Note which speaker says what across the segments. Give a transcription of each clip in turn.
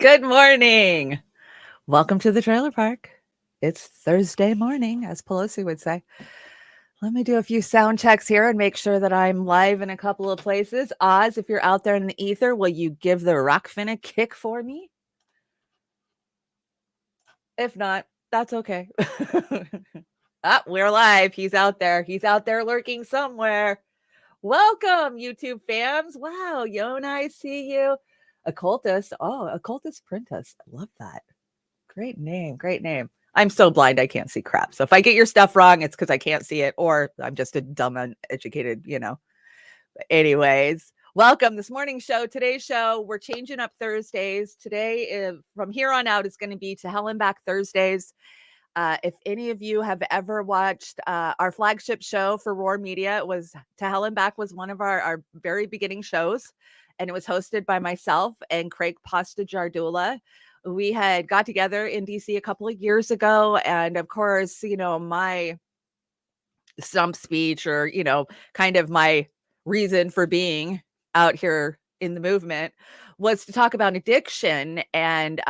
Speaker 1: Good morning. Welcome to the trailer park. It's Thursday morning, as Pelosi would say. Let me do a few sound checks here and make sure that I'm live in a couple of places. Oz, if you're out there in the ether, will you give the Rokfin a kick for me? If not, that's okay. We're live. He's out there. He's out there lurking somewhere. Welcome, YouTube fams. Wow, Yona, I see you. Occultist. Oh, Occultist Printus. I love that. Great name. Great name. I'm so blind I can't see crap. So if I get your stuff wrong, it's because I can't see it, or I'm just a dumb, uneducated, But anyways, welcome. This morning's show, today's show, we're changing up Thursdays. Today, from here on out, is going to be To Hell and Back Thursdays. If any of you have ever watched our flagship show for Roar Media, it was To Hell and Back was one of our very beginning shows, and it was hosted by myself and Craig Pasta Jardula. We had got together in DC a couple of years ago, and of course, my stump speech, or kind of my reason for being out here in the movement, was to talk about addiction and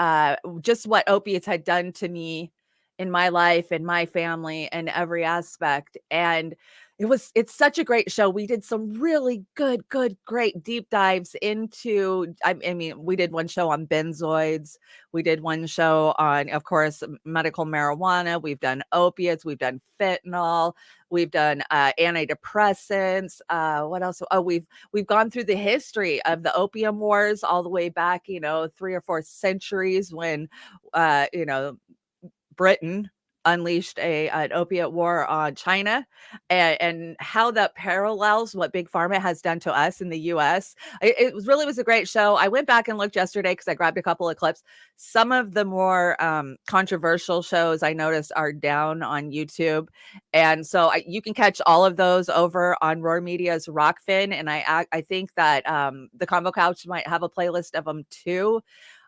Speaker 1: just what opiates had done to me in my life and my family and every aspect. And it's such a great show. We did some really great deep dives into, I mean, we did one show on benzoids. We did one show on, of course, medical marijuana. We've done opiates. We've done fentanyl. We've done antidepressants. What else? Oh, we've gone through the history of the opium wars all the way back, 3 or 4 centuries when, Britain unleashed an opiate war on China, and how that parallels what Big Pharma has done to us in the US. It was a great show. I went back and looked yesterday because I grabbed a couple of clips. Some of the more controversial shows I noticed are down on YouTube. And so you can catch all of those over on Roar Media's Rokfin. And I think that the Convo Couch might have a playlist of them too.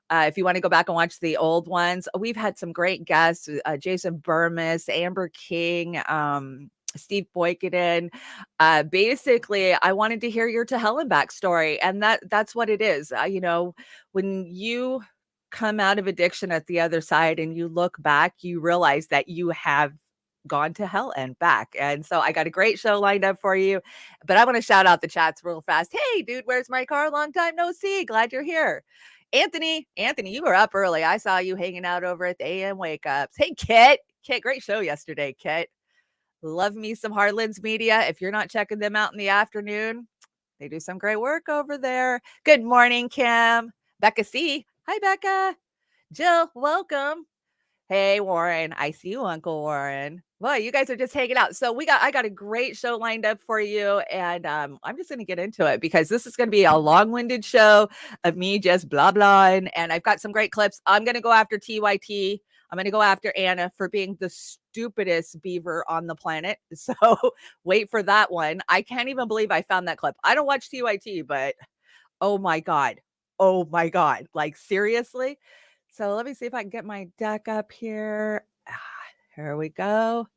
Speaker 1: If you want to go back and watch the old ones, we've had some great guests, Jason Burmis, Amber King, Steve Boykaden. Basically, I wanted to hear your To Hell and Back story. And that's what it is. When you come out of addiction at the other side and you look back, you realize that you have gone to hell and back. And so I got a great show lined up for you, but I want to shout out the chats real fast. Hey, dude, where's my car? Long time no see. Glad you're here. Anthony, you were up early. I saw you hanging out over at the AM Wake Ups. Hey, Kit, great show yesterday, Kit. Love me some Harlan's Media. If you're not checking them out in the afternoon, they do some great work over there. Good morning, Kim. Becca C. Hi, Becca. Jill, welcome. Hey, Warren. I see you, Uncle Warren. Boy, you guys are just hanging out. So I got a great show lined up for you, and I'm just going to get into it because this is going to be a long-winded show of me just blah blahing, and I've got some great clips. I'm going to go after TYT. I'm going to go after Anna for being the stupidest beaver on the planet. So wait for that one. I can't even believe I found that clip. I don't watch TYT, but oh my god, like seriously. So let me see if I can get my deck up here. Here we go.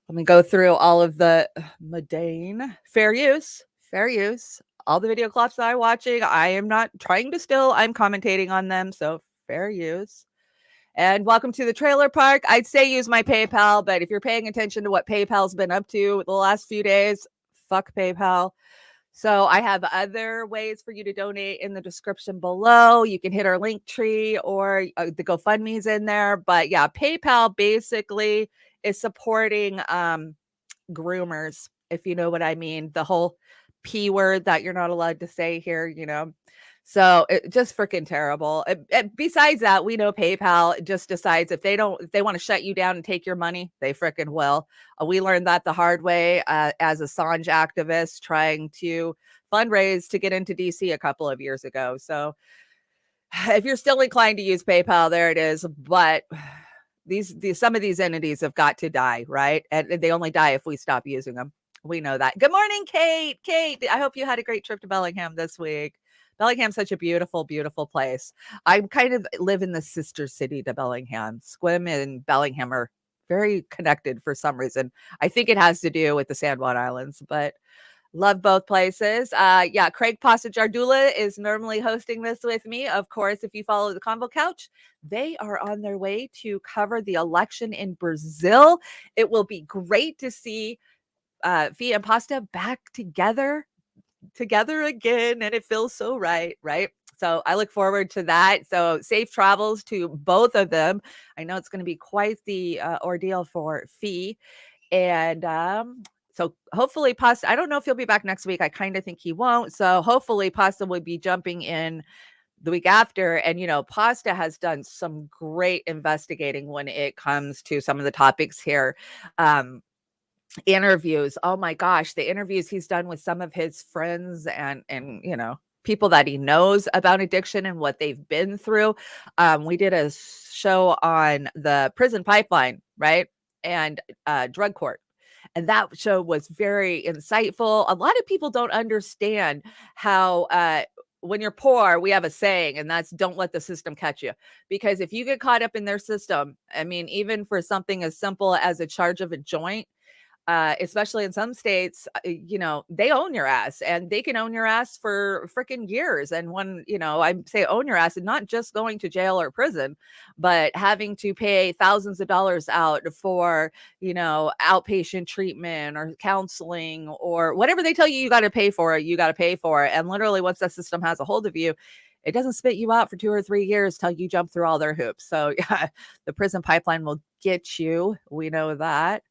Speaker 1: Let me go through all of the mundane fair use. All the video clips that I'm watching, I am not trying to steal. I'm commentating on them. So fair use. And welcome to the trailer park. I'd say use my PayPal, but if you're paying attention to what PayPal's been up to the last few days, fuck PayPal. So I have other ways for you to donate in the description below. You can hit our link tree, or the GoFundMe's in there. But yeah, PayPal basically is supporting groomers, if you know what I mean. The whole P word that you're not allowed to say here, So it's just freaking terrible. Besides that, we know PayPal just decides if they want to shut you down and take your money, they freaking will. We learned that the hard way as Assange activists trying to fundraise to get into DC a couple of years ago. So if you're still inclined to use PayPal, there it is. But some of these entities have got to die, right? And they only die if we stop using them. We know that. Good morning, Kate. I hope you had a great trip to Bellingham this week. Bellingham's such a beautiful, beautiful place. I kind of live in the sister city to Bellingham. Squim and Bellingham are very connected for some reason. I think it has to do with the Sandwich Islands, but Love both places. Yeah, Craig Pasajardula is normally hosting this with me. Of course, if you follow the Convo Couch, they are on their way to cover the election in Brazil. It will be great to see Fia and Pasta back together again, and it feels so right, right? So I look forward to that. So safe travels to both of them. I know it's going to be quite the ordeal for Fee. And so hopefully Pasta, I don't know if he'll be back next week. I kind of think he won't. So hopefully Pasta will be jumping in the week after. And, Pasta has done some great investigating when it comes to some of the topics here. Interviews. Oh my gosh, the interviews he's done with some of his friends and people that he knows about addiction and what they've been through. We did a show on the prison pipeline, right? And drug court. And that show was very insightful. A lot of people don't understand how when you're poor, we have a saying, and that's don't let the system catch you. Because if you get caught up in their system, I mean, even for something as simple as a charge of a joint, especially in some states, they own your ass and they can own your ass for freaking years. And when, I say own your ass and not just going to jail or prison, but having to pay thousands of dollars out for, outpatient treatment or counseling or whatever they tell you, you got to pay for it. You got to pay for it. And literally once that system has a hold of you, it doesn't spit you out for 2 or 3 years till you jump through all their hoops. So yeah, the prison pipeline will get you. We know that.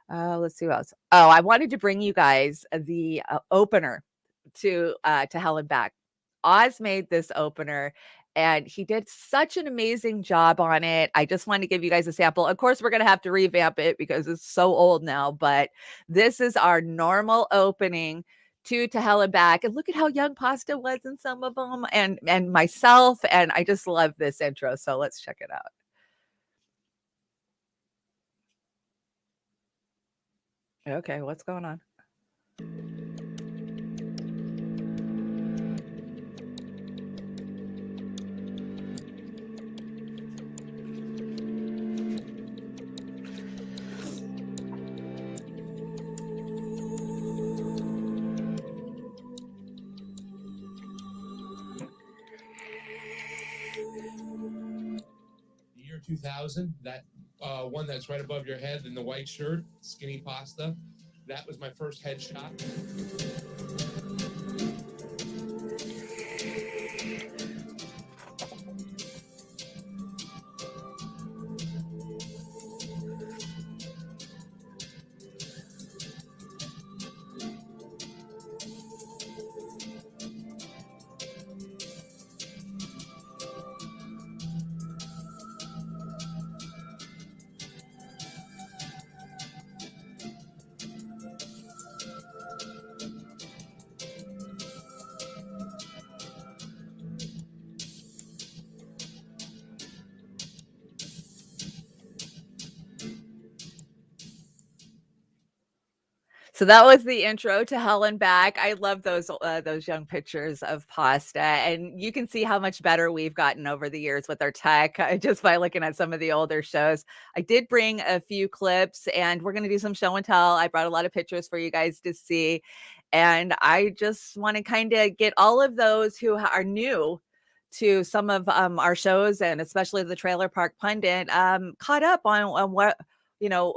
Speaker 1: Let's see what else. Oh, I wanted to bring you guys the opener to Hell and Back. Oz made this opener and he did such an amazing job on it. I just wanted to give you guys a sample. Of course, we're going to have to revamp it because it's so old now, but this is our normal opening to Hell and Back. And look at how young Pasta was in some of them and myself. And I just love this intro. So let's check it out. Okay, what's going on?
Speaker 2: The year 2000, that one that's right above your head in the white shirt, Skinny Pasta, that was my first headshot.
Speaker 1: So that was the intro to Hell and Back. I love those young pictures of Pasta, and you can see how much better we've gotten over the years with our tech just by looking at some of the older shows. I did bring a few clips, and we're going to do some show and tell. I brought a lot of pictures for you guys to see, and I just want to kind of get all of those who are new to some of our shows, and especially the Trailer Park Pundit, caught up on what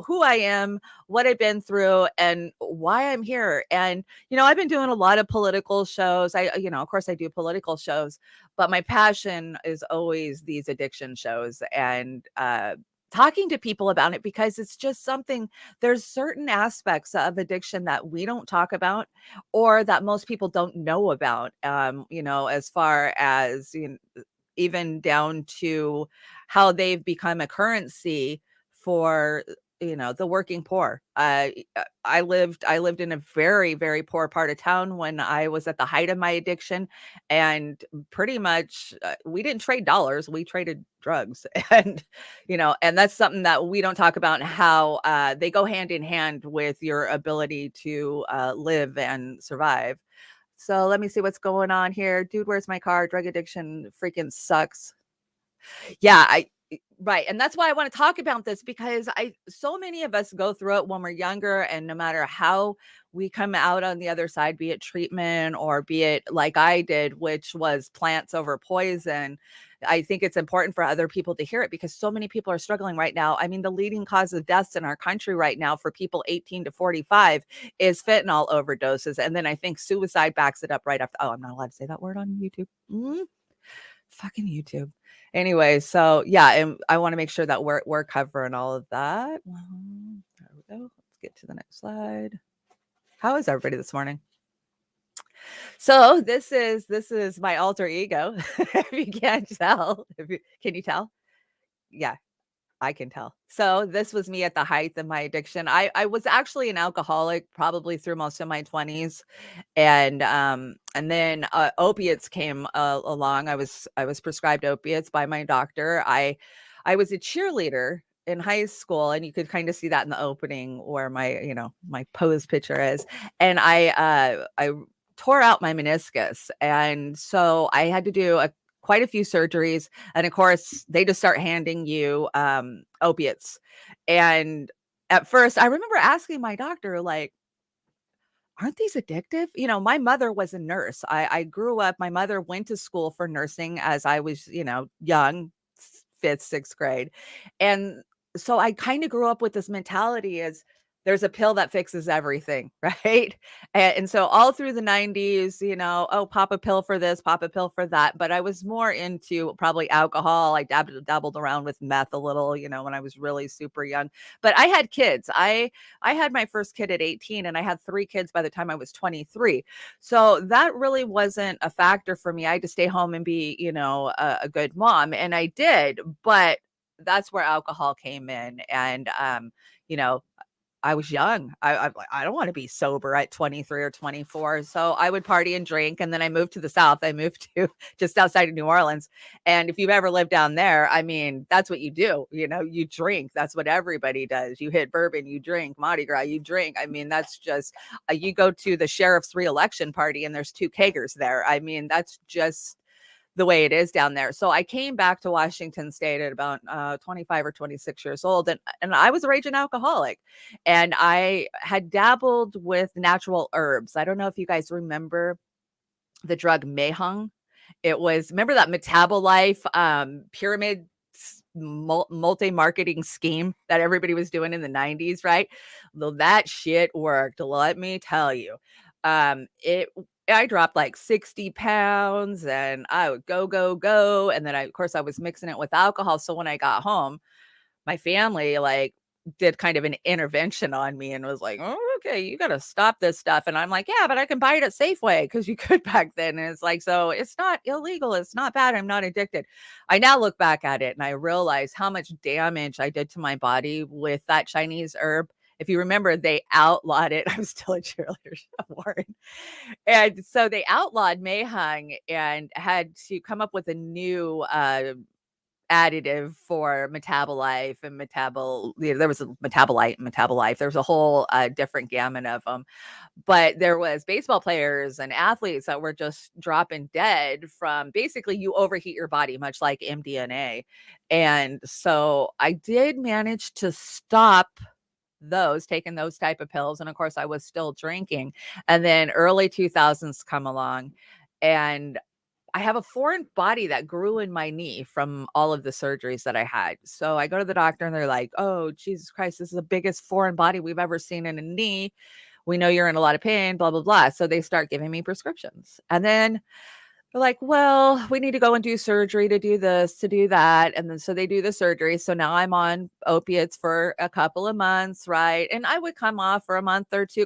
Speaker 1: who I am, what I've been through, and why I'm here. And I've been doing a lot of political shows. Of course I do political shows, but my passion is always these addiction shows and talking to people about it, because it's just something. There's certain aspects of addiction that we don't talk about or that most people don't know about, as far as even down to how they've become a currency for the working poor. I lived in a very, very poor part of town when I was at the height of my addiction, and pretty much we didn't trade dollars, we traded drugs. And that's something that we don't talk about, how they go hand in hand with your ability to live and survive. So let me see what's going on here. Dude, where's my car? Drug addiction freaking sucks. Yeah, right. And that's why I want to talk about this, because so many of us go through it when we're younger, and no matter how we come out on the other side, be it treatment or be it like I did, which was plants over poison. I think it's important for other people to hear it because so many people are struggling right now. I mean, the leading cause of deaths in our country right now for people 18 to 45 is fentanyl overdoses. And then I think suicide backs it up right after. Oh, I'm not allowed to say that word on YouTube. Fucking YouTube. Anyway, so yeah, and I want to make sure that we're covering all of that. Well, there we go. Let's get to the next slide. How is everybody this morning? So this is my alter ego. If you can't tell, can you tell? Yeah, I can tell. So this was me at the height of my addiction. I was actually an alcoholic probably through most of my 20s, and then opiates came along. I was prescribed opiates by my doctor. I was a cheerleader in high school, and you could kind of see that in the opening where my pose picture is. And I tore out my meniscus, and so I had to do quite a few surgeries. And of course, they just start handing you opiates. And at first, I remember asking my doctor, like, aren't these addictive? My mother was a nurse. I grew up, my mother went to school for nursing as I was, young, fifth, sixth grade. And so I kind of grew up with this mentality as there's a pill that fixes everything, right? And so all through the 90s, oh, pop a pill for this, pop a pill for that. But I was more into probably alcohol. I dabbled around with meth a little, when I was really super young. But I had kids. I had my first kid at 18, and I had 3 kids by the time I was 23. So that really wasn't a factor for me. I had to stay home and be, a good mom. And I did, but that's where alcohol came in. And, I was young. I don't want to be sober at 23 or 24. So I would party and drink. And then I moved to the South. I moved to just outside of New Orleans. And if you've ever lived down there, I mean, that's what you do. You drink. That's what everybody does. You hit bourbon, you drink. Mardi Gras, you drink. I mean, that's just, you go to the sheriff's re-election party and there's 2 kegers there. I mean, that's just the way it is down there. So I came back to Washington State at about 25 or 26 years old, and I was a raging alcoholic, and I had dabbled with natural herbs. I don't know if you guys remember the drug Mahung. It was, remember that Metabolife pyramid multi-marketing scheme that everybody was doing in the 90s, right? Well, that shit worked, let me tell you. I dropped like 60 pounds, and I would go. And then of course I was mixing it with alcohol. So when I got home, my family like did kind of an intervention on me and was like, oh, okay, you got to stop this stuff. And I'm like, yeah, but I can buy it at Safeway because you could back then. And it's like, so it's not illegal. It's not bad. I'm not addicted. I now look back at it and I realize how much damage I did to my body with that Chinese herb. If you remember, they outlawed it. I'm still a cheerleader, Warren. And so they outlawed Mahung and had to come up with a new additive for Metabolife and there was a Metabolife. There was a whole different gamut of them. But there was baseball players and athletes that were just dropping dead from basically you overheat your body, much like MDMA. And so I did manage to stop taking those type of pills. And of course I was still drinking. And then early 2000s come along, and I have a foreign body that grew in my knee from all of the surgeries that I had. So I go to the doctor and they're like, oh, Jesus Christ, this is the biggest foreign body we've ever seen in a knee. We know you're in a lot of pain, blah, blah, blah. So they start giving me prescriptions. And then they're like, well, we need to go and do surgery to do this, to do that. And then so they do the surgery. So now I'm on opiates for a couple of months, right? And I would come off for a month or two.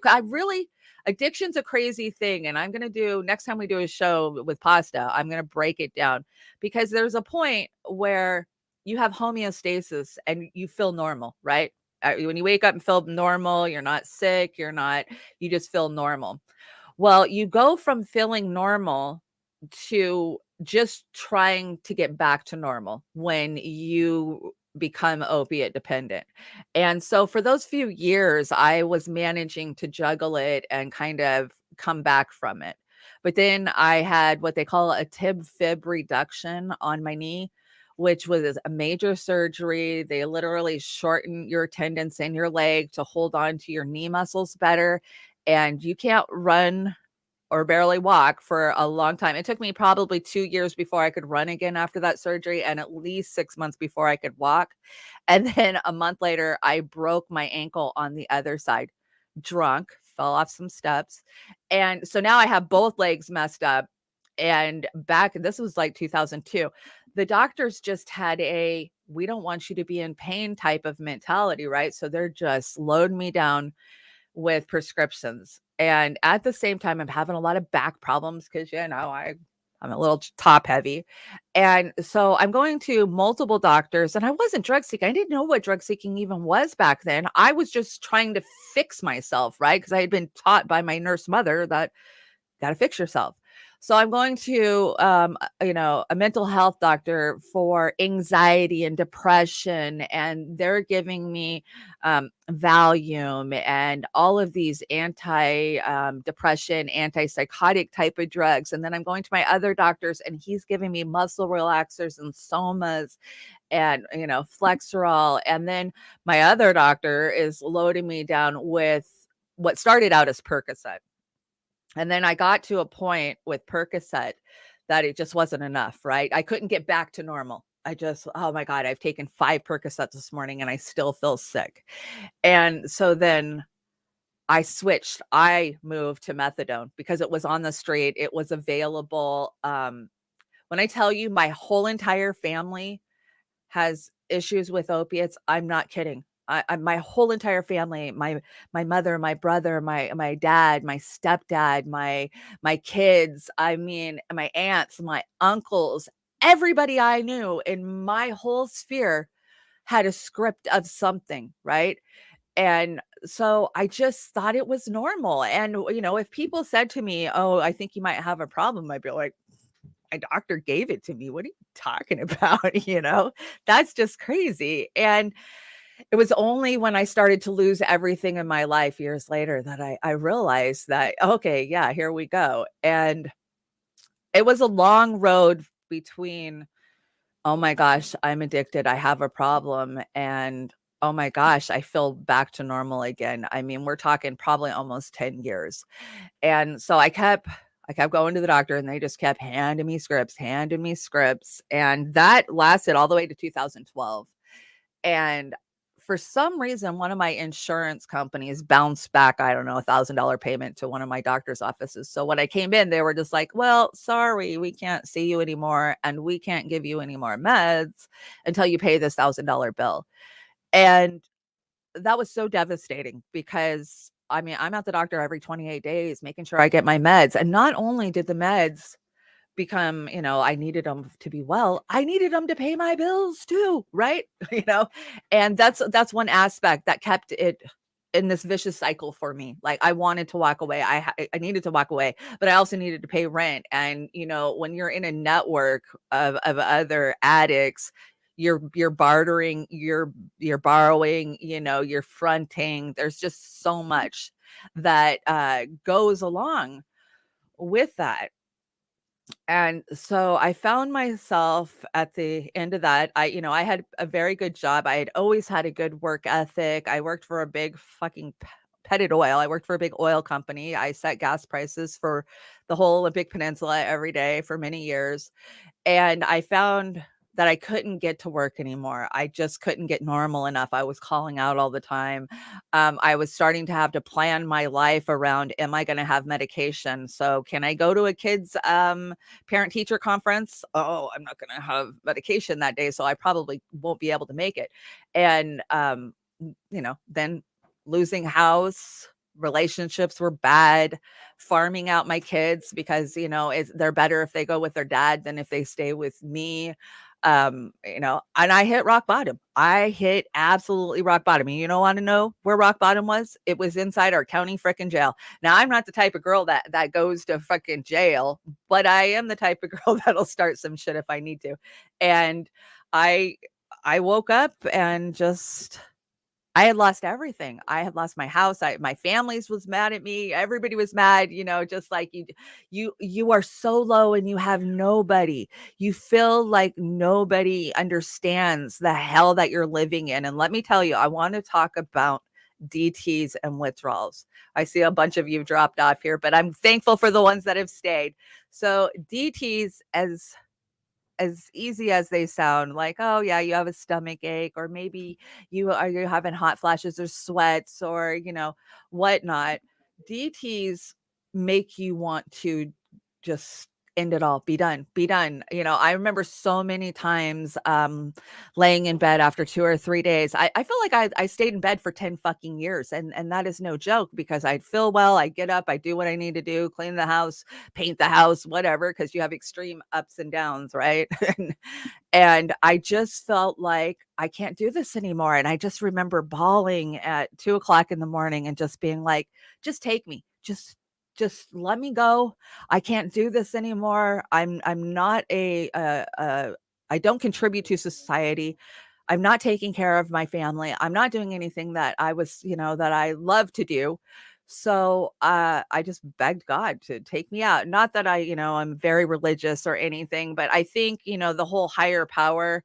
Speaker 1: Addiction's a crazy thing. And I'm going to next time we do a show with Pasta, I'm going to break it down because there's a point where you have homeostasis and you feel normal, right? When you wake up and feel normal, you're not sick, you just feel normal. Well, you go from feeling normal to just trying to get back to normal when you become opiate dependent. And so for those few years, I was managing to juggle it and kind of come back from it. But then I had what they call a tib-fib reduction on my knee, which was a major surgery. They literally shorten your tendons in your leg to hold on to your knee muscles better. and you can't run or barely walk for a long time. It took me probably 2 years before I could run again after that surgery, and at least 6 months before I could walk. And then a month later, I broke my ankle on the other side, drunk, fell off some steps. And so now I have both legs messed up. And back, this was like 2002. The doctors just had a we don't want you to be in pain type of mentality, right? So they're just loading me down with prescriptions. And at the same time, I'm having a lot of back problems because, I'm a little top heavy. And so I'm going to multiple doctors, and I wasn't drug seeking. I didn't know what drug seeking even was back then. I was just trying to fix myself, right? Because I had been taught by my nurse mother that got to fix yourself. So I'm going to, a mental health doctor for anxiety and depression, and they're giving me Valium and all of these anti-depression, antipsychotic type of drugs. And then I'm going to my other doctors, and he's giving me muscle relaxers and somas and Flexerol. And then my other doctor is loading me down with what started out as Percocet. And then I got to a point with Percocet that it just wasn't enough, right? I couldn't get back to normal. Oh my God, I've taken 5 Percocets this morning and I still feel sick. And so then I switched. I moved to methadone because it was on the street. It was available. When I tell you my whole entire family has issues with opiates, I'm not kidding. My whole entire family, my mother, my brother, my dad, my stepdad, my kids, I mean, my aunts, my uncles, everybody I knew in my whole sphere had a script of something, right? And so I just thought it was normal. And if people said to me, "Oh, I think you might have a problem," I'd be like, my doctor gave it to me. What are you talking about? That's just crazy. And it was only when I started to lose everything in my life years later that I realized that, okay, yeah, here we go. And it was a long road between, oh my gosh, I'm addicted. I have a problem. And oh my gosh, I feel back to normal again. I mean, we're talking probably almost 10 years. And so I kept going to the doctor, and they just kept handing me scripts. And that lasted all the way to 2012. And for some reason, one of my insurance companies bounced back, I don't know, $1,000 payment to one of my doctor's offices. So when I came in, they were just like, "Well, sorry, we can't see you anymore, and we can't give you any more meds until you pay this $1,000 bill." And that was so devastating because, I mean, I'm at the doctor every 28 days making sure I get my meds. And not only did the meds become, I needed them to be well, I needed them to pay my bills too, right? You know, and that's one aspect that kept it in this vicious cycle for me. Like, I wanted to walk away. I needed to walk away, but I also needed to pay rent. And when you're in a network of other addicts, you're bartering, you're borrowing, you're fronting. There's just so much that goes along with that. And so I found myself at the end of that. I had a very good job. I had always had a good work ethic. I worked for a big fucking Pettit Oil. I worked for a big oil company. I set gas prices for the whole Olympic Peninsula every day for many years. And I found that I couldn't get to work anymore. I just couldn't get normal enough. I was calling out all the time. I was starting to have to plan my life around, am I going to have medication? So can I go to a kid's parent teacher conference? Oh, I'm not going to have medication that day. So I probably won't be able to make it. And, then losing house, relationships were bad, farming out my kids because, they're better if they go with their dad than if they stay with me. And I hit rock bottom. I hit absolutely rock bottom. And you don't want to know where rock bottom was? It was inside our county frickin' jail. Now, I'm not the type of girl that goes to fucking jail, but I am the type of girl that'll start some shit if I need to. And I I woke up and just I had lost everything. I had lost my house. My family's was mad at me. Everybody was mad, just like you are so low and you have nobody. You feel like nobody understands the hell that you're living in. And let me tell you, I want to talk about DTs and withdrawals. I see a bunch of you dropped off here, but I'm thankful for the ones that have stayed. So DTs, as easy as they sound, like, oh yeah, you have a stomach ache, or maybe you're having hot flashes or sweats, or whatnot. DTs make you want to just end it all, be done, be done. I remember so many times laying in bed after 2 or 3 days. I feel like I stayed in bed for 10 fucking years, and that is no joke, because I'd feel well, I get up, I do what I need to do, clean the house, paint the house, whatever, because you have extreme ups and downs, right? And I just felt like I can't do this anymore. And I just remember bawling at 2 o'clock in the morning and just being like, just take me, just let me go. I can't do this anymore. I'm not I don't contribute to society. I'm not taking care of my family. I'm not doing anything that that I love to do. So I just begged God to take me out. Not that I'm very religious or anything, but I think, the whole higher power,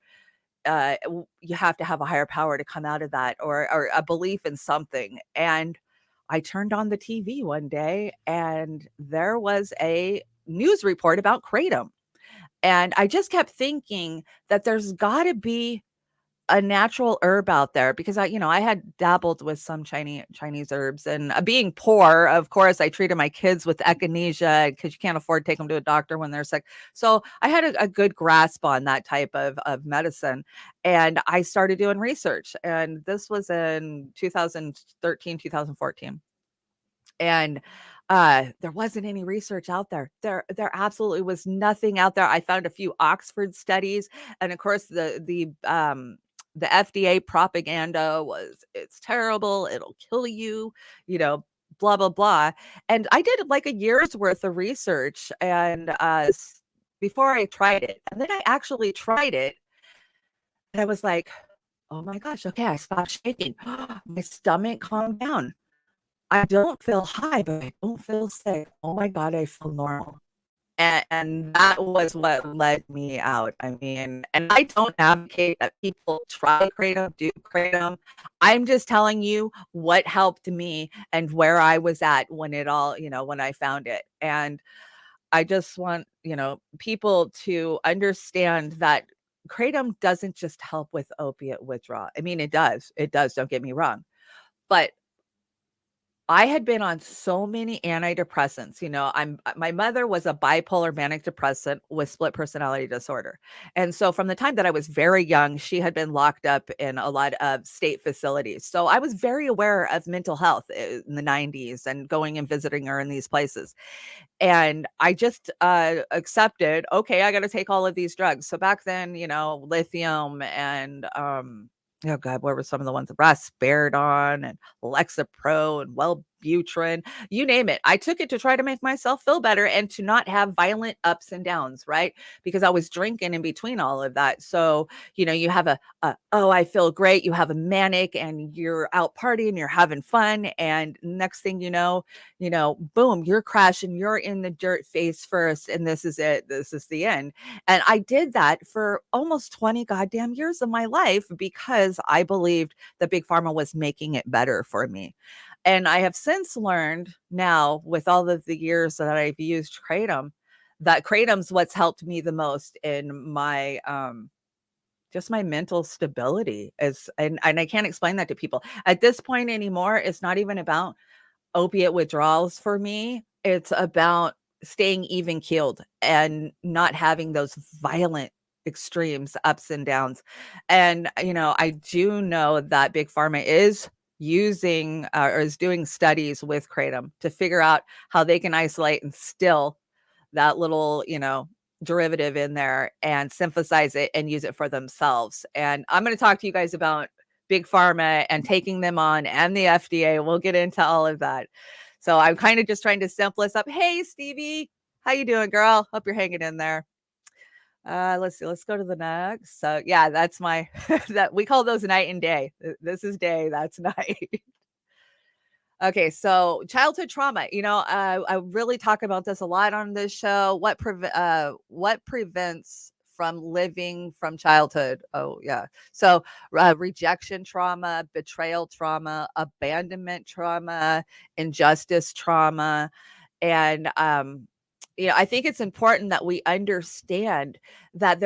Speaker 1: you have to have a higher power to come out of that, or a belief in something. And I turned on the TV one day and there was a news report about kratom. And I just kept thinking that there's got to be a natural herb out there, because I had dabbled with some Chinese herbs, and being poor, of course, I treated my kids with echinacea, because you can't afford to take them to a doctor when they're sick. So I had a good grasp on that type of medicine, and I started doing research. And this was in 2013, 2014. And there wasn't any research out there. There absolutely was nothing out there. I found a few Oxford studies, and of course the FDA propaganda was, it's terrible, it'll kill you, you know, blah blah blah. And I did like a year's worth of research, and before I tried it. And then I actually tried it, and I was like, "Oh my gosh, okay, I stopped shaking. My stomach calmed down. I don't feel high, but I don't feel sick. Oh my God, I feel normal." And that was what led me out. I mean, and I don't advocate that people try kratom, do kratom. I'm just telling you what helped me and where I was at when it all, when I found it. And I just want, people to understand that kratom doesn't just help with opiate withdrawal. I mean, it does. It does. Don't get me wrong. But I had been on so many antidepressants. My mother was a bipolar manic depressant with split personality disorder. And so from the time that I was very young, she had been locked up in a lot of state facilities. So I was very aware of mental health in the 90s and going and visiting her in these places. And I just accepted, okay, I got to take all of these drugs. So back then, lithium and oh God, what were some of the ones? Risperidone and Lexapro and Wellbutrin, you name it. I took it to try to make myself feel better and to not have violent ups and downs, right? Because I was drinking in between all of that. So, you have oh, I feel great. You have a manic and you're out partying, you're having fun. And next thing boom, you're crashing, you're in the dirt face first. And this is it. This is the end. And I did that for almost 20 goddamn years of my life, because I believed that Big Pharma was making it better for me. And I have since learned now, with all of the years that I've used kratom, that kratom's what's helped me the most in my just my mental stability. And I can't explain that to people. At this point anymore, it's not even about opiate withdrawals for me. It's about staying even keeled and not having those violent extremes, ups and downs. And, I do know that Big Pharma is using or is doing studies with kratom to figure out how they can isolate and still that little, derivative in there and synthesize it and use it for themselves. And I'm going to talk to you guys about Big Pharma and taking them on, and the FDA. We'll get into all of that. So I'm kind of just trying to simple this up. Hey, Stevie, how you doing, girl? Hope you're hanging in there. Let's see. Let's go to the next. So yeah, that's my that we call those night and day. This is day. That's night. Okay, so childhood trauma. I really talk about this a lot on this show. What prevents from living from childhood. Oh, yeah. So, rejection trauma, betrayal trauma, abandonment trauma, injustice trauma. And, I think it's important that we understand that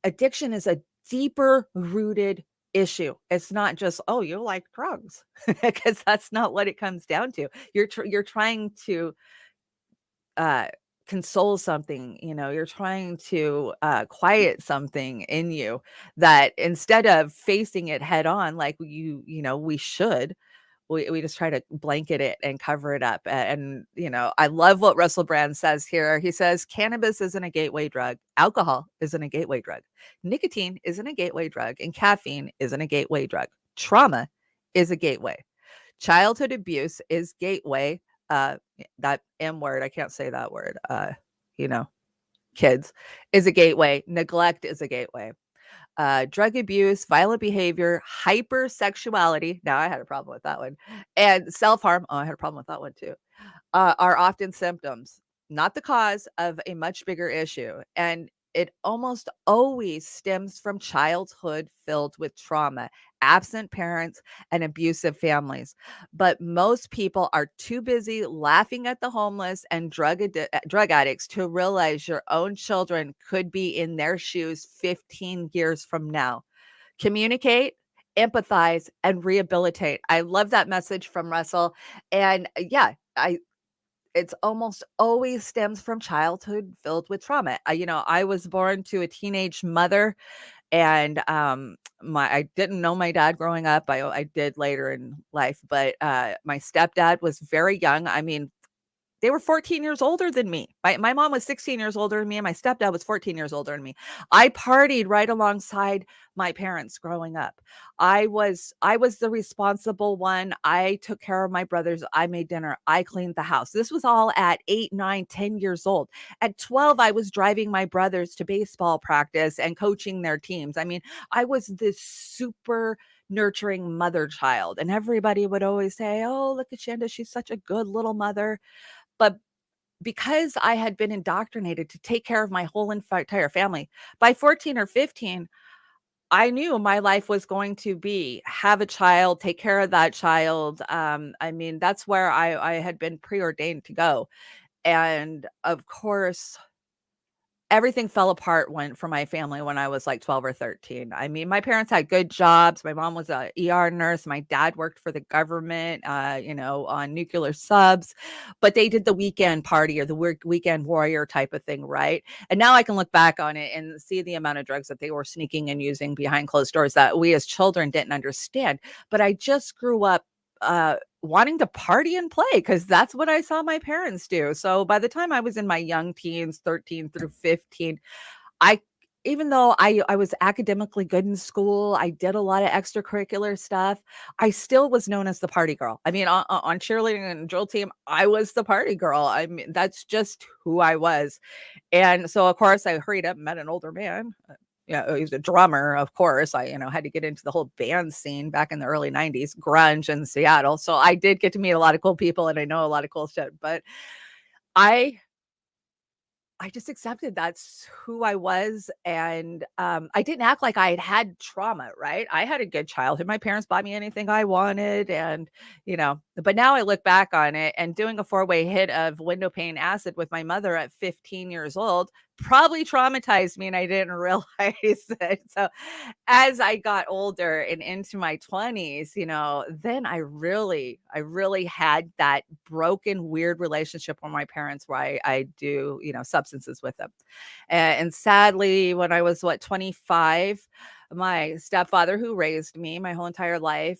Speaker 1: addiction is a deeper rooted issue. It's not just, oh, you like drugs, because that's not what it comes down to. You're trying to uh console something, you're trying to quiet something in you, that instead of facing it head on, like we should, we just try to blanket it and cover it up. And I love what Russell Brand says here. He says cannabis isn't a gateway drug, alcohol isn't a gateway drug, nicotine isn't a gateway drug, and caffeine isn't a gateway drug. Trauma is a gateway. Childhood abuse is gateway. That M word, I can't say that word. You know, kids is a gateway. Neglect is a gateway. Drug abuse, violent behavior, hypersexuality. Now I had a problem with that one. And self-harm. Oh, I had a problem with that one too. Are often symptoms, not the cause of a much bigger issue. And it almost always stems from childhood filled with trauma, absent parents, and abusive families. But most people are too busy laughing at the homeless and drug addicts to realize your own children could be in their shoes 15 years from now. Communicate, empathize, and rehabilitate. I love that message from Russell. And yeah, it's almost always stems from childhood filled with trauma. I was born to a teenage mother, and I didn't know my dad growing up. I did later in life, but my stepdad was very young. I mean, they were 14 years older than me. My mom was 16 years older than me, and my stepdad was 14 years older than me. I partied right alongside my parents growing up. I was the responsible one. I took care of my brothers. I made dinner. I cleaned the house. This was all at 8, 9, 10 years old. At 12, I was driving my brothers to baseball practice and coaching their teams. I mean, I was this super nurturing mother child, and everybody would always say, "Oh, look at Chanda. She's such a good little mother." But because I had been indoctrinated to take care of my whole entire family, by 14 or 15, I knew my life was going to be have a child, take care of that child. I mean, that's where I had been preordained to go. And of course, everything fell apart for my family when I was like 12 or 13. I mean, my parents had good jobs. My mom was a ER nurse. My dad worked for the government, on nuclear subs, but they did the weekend party or the weekend warrior type of thing, right? And now I can look back on it and see the amount of drugs that they were sneaking and using behind closed doors that we as children didn't understand. But I just grew up wanting to party and play because that's what I saw my parents do. So by the time I was in my young teens, 13 through 15, I even though I was academically good in school, I did a lot of extracurricular stuff. I still was known as the party girl. I mean, on cheerleading and drill team, I was the party girl. I mean, that's just who I was. And so, of course, I hurried up and met an older man. Yeah, he was a drummer, of course. I, had to get into the whole band scene back in the early 90s, grunge in Seattle. So I did get to meet a lot of cool people and I know a lot of cool shit. But I I just accepted that's who I was, and, I didn't act like I had trauma, right? I had a good childhood. My parents bought me anything I wanted, and, but now I look back on it, and doing a four-way hit of window pane acid with my mother at 15 years old probably traumatized me, and I didn't realize it. So, as I got older and into my 20s, then I really had that broken, weird relationship with my parents where I do, substances with them. And sadly, when I was 25, my stepfather who raised me my whole entire life,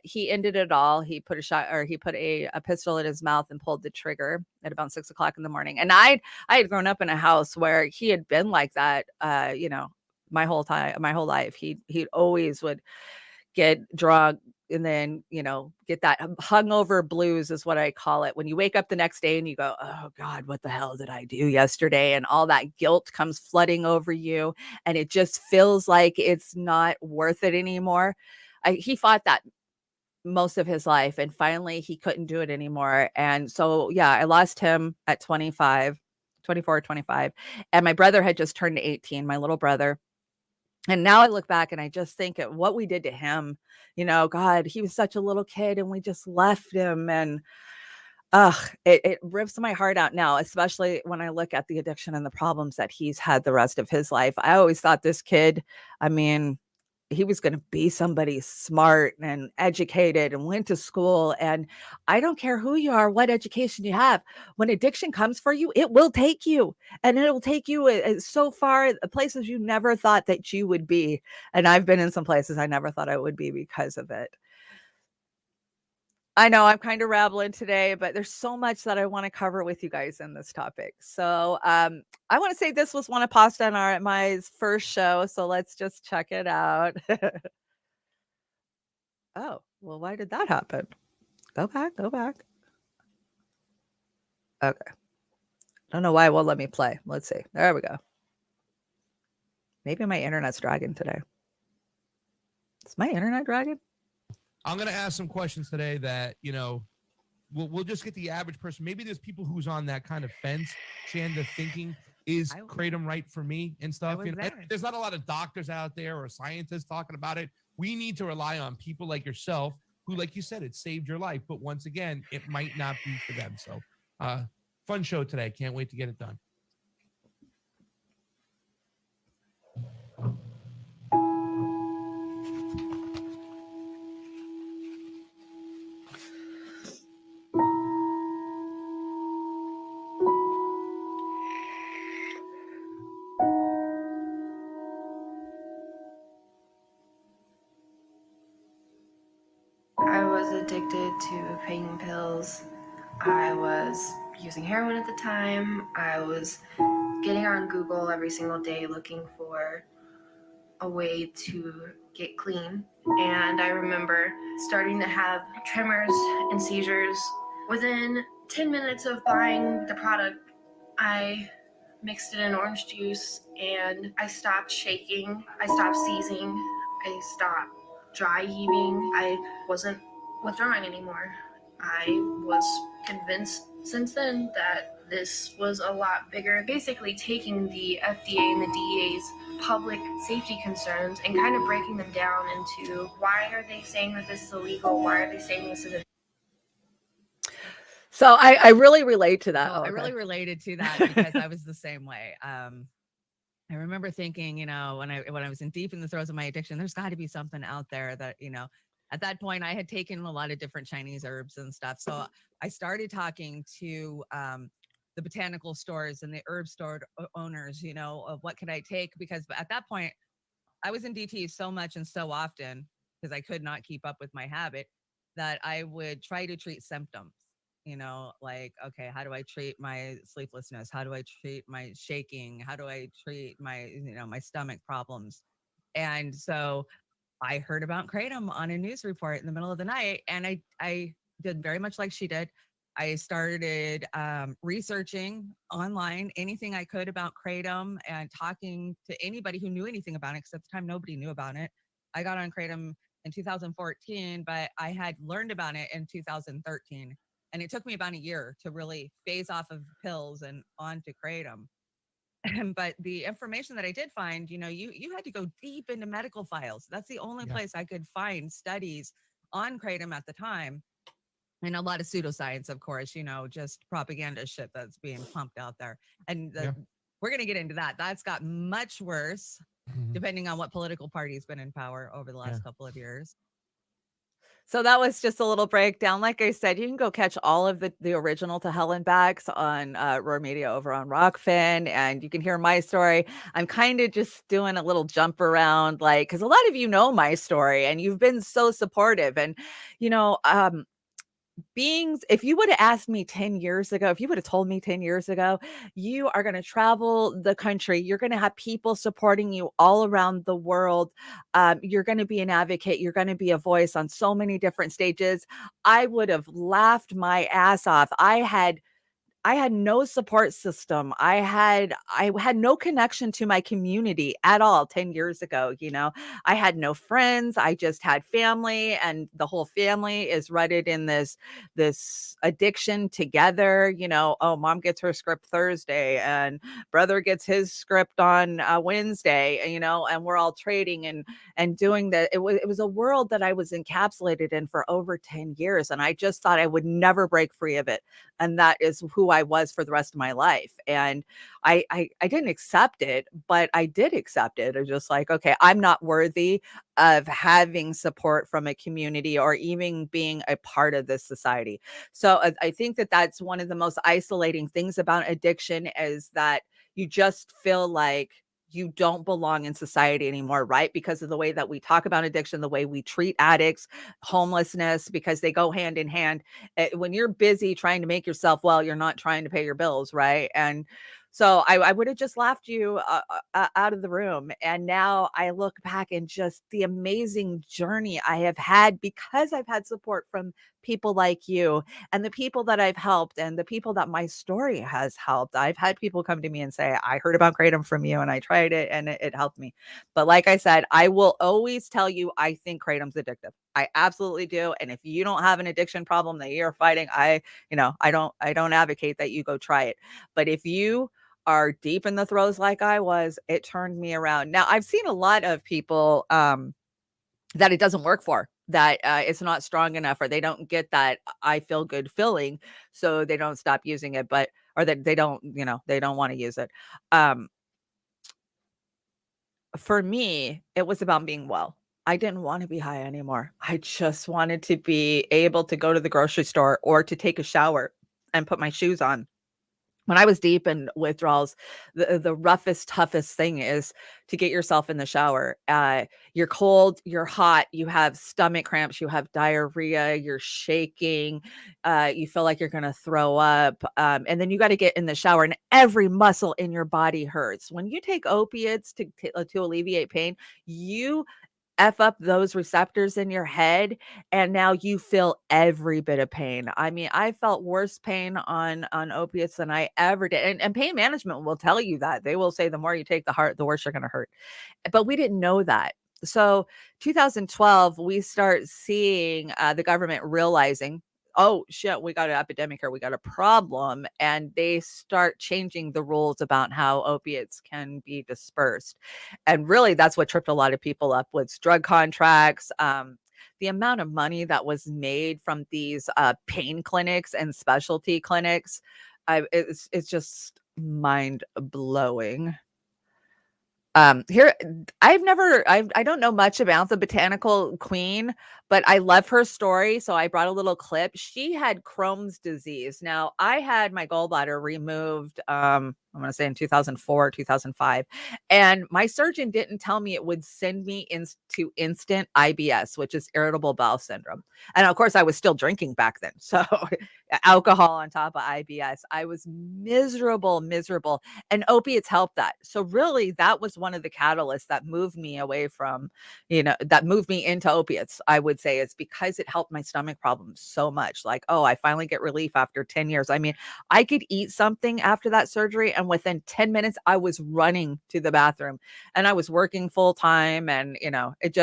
Speaker 1: he ended it all. He put a pistol in his mouth and pulled the trigger at about 6 o'clock in the morning. And I had grown up in a house where he had been like that, my whole life. He always would get drunk and then, get that hungover blues is what I call it. When you wake up the next day and you go, "Oh God, what the hell did I do yesterday?" And all that guilt comes flooding over you and it just feels like it's not worth it anymore. He fought that most of his life and finally he couldn't do it anymore. And so, yeah, I lost him at 25. 24 or 25. And my brother had just turned 18, my little brother. And now I look back and I just think at what we did to him. God, he was such a little kid and we just left him. And it rips my heart out now, especially when I look at the addiction and the problems that he's had the rest of his life. I always thought this kid, I mean, he was going to be somebody smart and educated and went to school. And I don't care who you are, what education you have. When addiction comes for you, it will take you, and it will take you so far, places you never thought that you would be. And I've been in some places I never thought I would be because of it. I know I'm kind of rambling today, but there's so much that I want to cover with you guys in this topic. So I want to say this was one of Pasta and my first show. So let's just check it out. Oh, well, why did that happen? Go back, go back. Okay. Don't know why it won't let me play. Let's see. There we go. Maybe my internet's dragging today. Is my internet dragging?
Speaker 3: I'm going to ask some questions today that, we'll just get the average person. Maybe there's people who's on that kind of fence, Chanda, thinking, is Kratom right for me and stuff. There's not a lot of doctors out there or scientists talking about it. We need to rely on people like yourself who, like you said, it saved your life. But once again, it might not be for them. So fun show today. Can't wait to get it done.
Speaker 4: I was addicted to pain pills. I was using heroin at the time. I was getting on Google every single day looking for a way to get clean. And I remember starting to have tremors and seizures. Within 10 minutes of buying the product, I mixed it in orange juice and I stopped shaking. I stopped seizing. I stopped dry heaving. I wasn't withdrawing anymore. I was convinced since then that this was a lot bigger. Basically taking the FDA and the DEA's public safety concerns and kind of breaking them down into why are they saying that this is illegal? Why are they saying this is
Speaker 1: So I really relate to that.
Speaker 5: I really related to that because I was the same way. I remember thinking, when I was in deep in the throes of my addiction, there's got to be something out there that, at that point I had taken a lot of different Chinese herbs and stuff. So I started talking to the botanical stores and the herb store owners, of what could I take? Because at that point I was in DT so much and so often because I could not keep up with my habit that I would try to treat symptoms. Like, okay, how do I treat my sleeplessness? How do I treat my shaking? How do I treat my, my stomach problems? And so I heard about Kratom on a news report in the middle of the night. And I did very much like she did. I started researching online anything I could about Kratom and talking to anybody who knew anything about it, because at the time nobody knew about it. I got on Kratom in 2014, but I had learned about it in 2013. And it took me about a year to really phase off of pills and onto Kratom. But the information that I did find, you had to go deep into medical files. That's the only place I could find studies on Kratom at the time. And a lot of pseudoscience, of course, just propaganda shit that's being pumped out there. And we're going to get into that. That's got much worse, depending on what political party's been in power over the last couple of years.
Speaker 1: So that was just a little breakdown. Like I said, you can go catch all of the original To Hell and Backs on Roar Media over on Rokfin, and you can hear my story. I'm kind of just doing a little jump around, because a lot of you know my story, and you've been so supportive. And, if you would have asked me 10 years ago, if you would have told me 10 years ago, you are going to travel the country, you're going to have people supporting you all around the world. You're going to be an advocate. You're going to be a voice on so many different stages. I would have laughed my ass off. I had I had no support system. I had no connection to my community at all 10 years ago, you know. I had no friends. I just had family, and the whole family is rooted in this addiction together, you know. Oh, mom gets her script Thursday and brother gets his script on Wednesday, you know, and we're all trading and doing that. It was a world that I was encapsulated in for over 10 years, and I just thought I would never break free of it. And that is who I was for the rest of my life. And I didn't accept it, but I did accept it. I was just like, okay, I'm not worthy of having support from a community or even being a part of this society. So I think that that's one of the most isolating things about addiction, is that you just feel like you don't belong in society anymore, right? Because of the way that we talk about addiction, the way we treat addicts, homelessness, because they go hand in hand. When you're busy trying to make yourself well, you're not trying to pay your bills, right? And so I would have just laughed you out of the room. And now I look back and just the amazing journey I have had, because I've had support from people like you and the people that I've helped and the people that my story has helped. I've had people come to me and say, I heard about Kratom from you and I tried it and it helped me. But like I said, I will always tell you, I think Kratom's addictive. I absolutely do. And if you don't have an addiction problem that you're fighting, I don't advocate that you go try it. But if you are deep in the throes like I was, it turned me around. Now, I've seen a lot of people that it doesn't work for, that it's not strong enough, or they don't get that I feel good feeling, so they don't stop using it, but or that they don't, they don't want to use it. Um, for me, it was about being well. I didn't want to be high anymore. I just wanted to be able to go to the grocery store or to take a shower and put my shoes on. When I was deep in withdrawals, the roughest, toughest thing is to get yourself in the shower. You're cold, you're hot, you have stomach cramps, you have diarrhea, you're shaking, you feel like you're going to throw up. And then you got to get in the shower, and every muscle in your body hurts. When you take opiates to alleviate pain, you F up those receptors in your head, and now you feel every bit of pain. I mean, I felt worse pain on opiates than I ever did. And pain management will tell you that. They will say the more you take the worse you're going to hurt. But we didn't know that. So 2012, we start seeing the government realizing, oh shit, we got an epidemic here, we got a problem, and they start changing the rules about how opiates can be dispersed. And really, that's what tripped a lot of people up, was drug contracts. The amount of money that was made from these pain clinics and specialty clinics, it's just mind blowing. Here, I don't know much about the botanical queen, but I love her story. So I brought a little clip. She had Crohn's disease. Now, I had my gallbladder removed, I'm going to say in 2004, 2005. And my surgeon didn't tell me it would send me into instant IBS, which is irritable bowel syndrome. And of course, I was still drinking back then. So alcohol on top of IBS. I was miserable, miserable. And opiates helped that. So really, that was one of the catalysts that moved me away from, that moved me into opiates, I would say. It's because it helped my stomach problems so much. Like, oh, I finally get relief after 10 years. I mean, I could eat something after that surgery, and within 10 minutes, I was running to the bathroom, and I was working full time. And,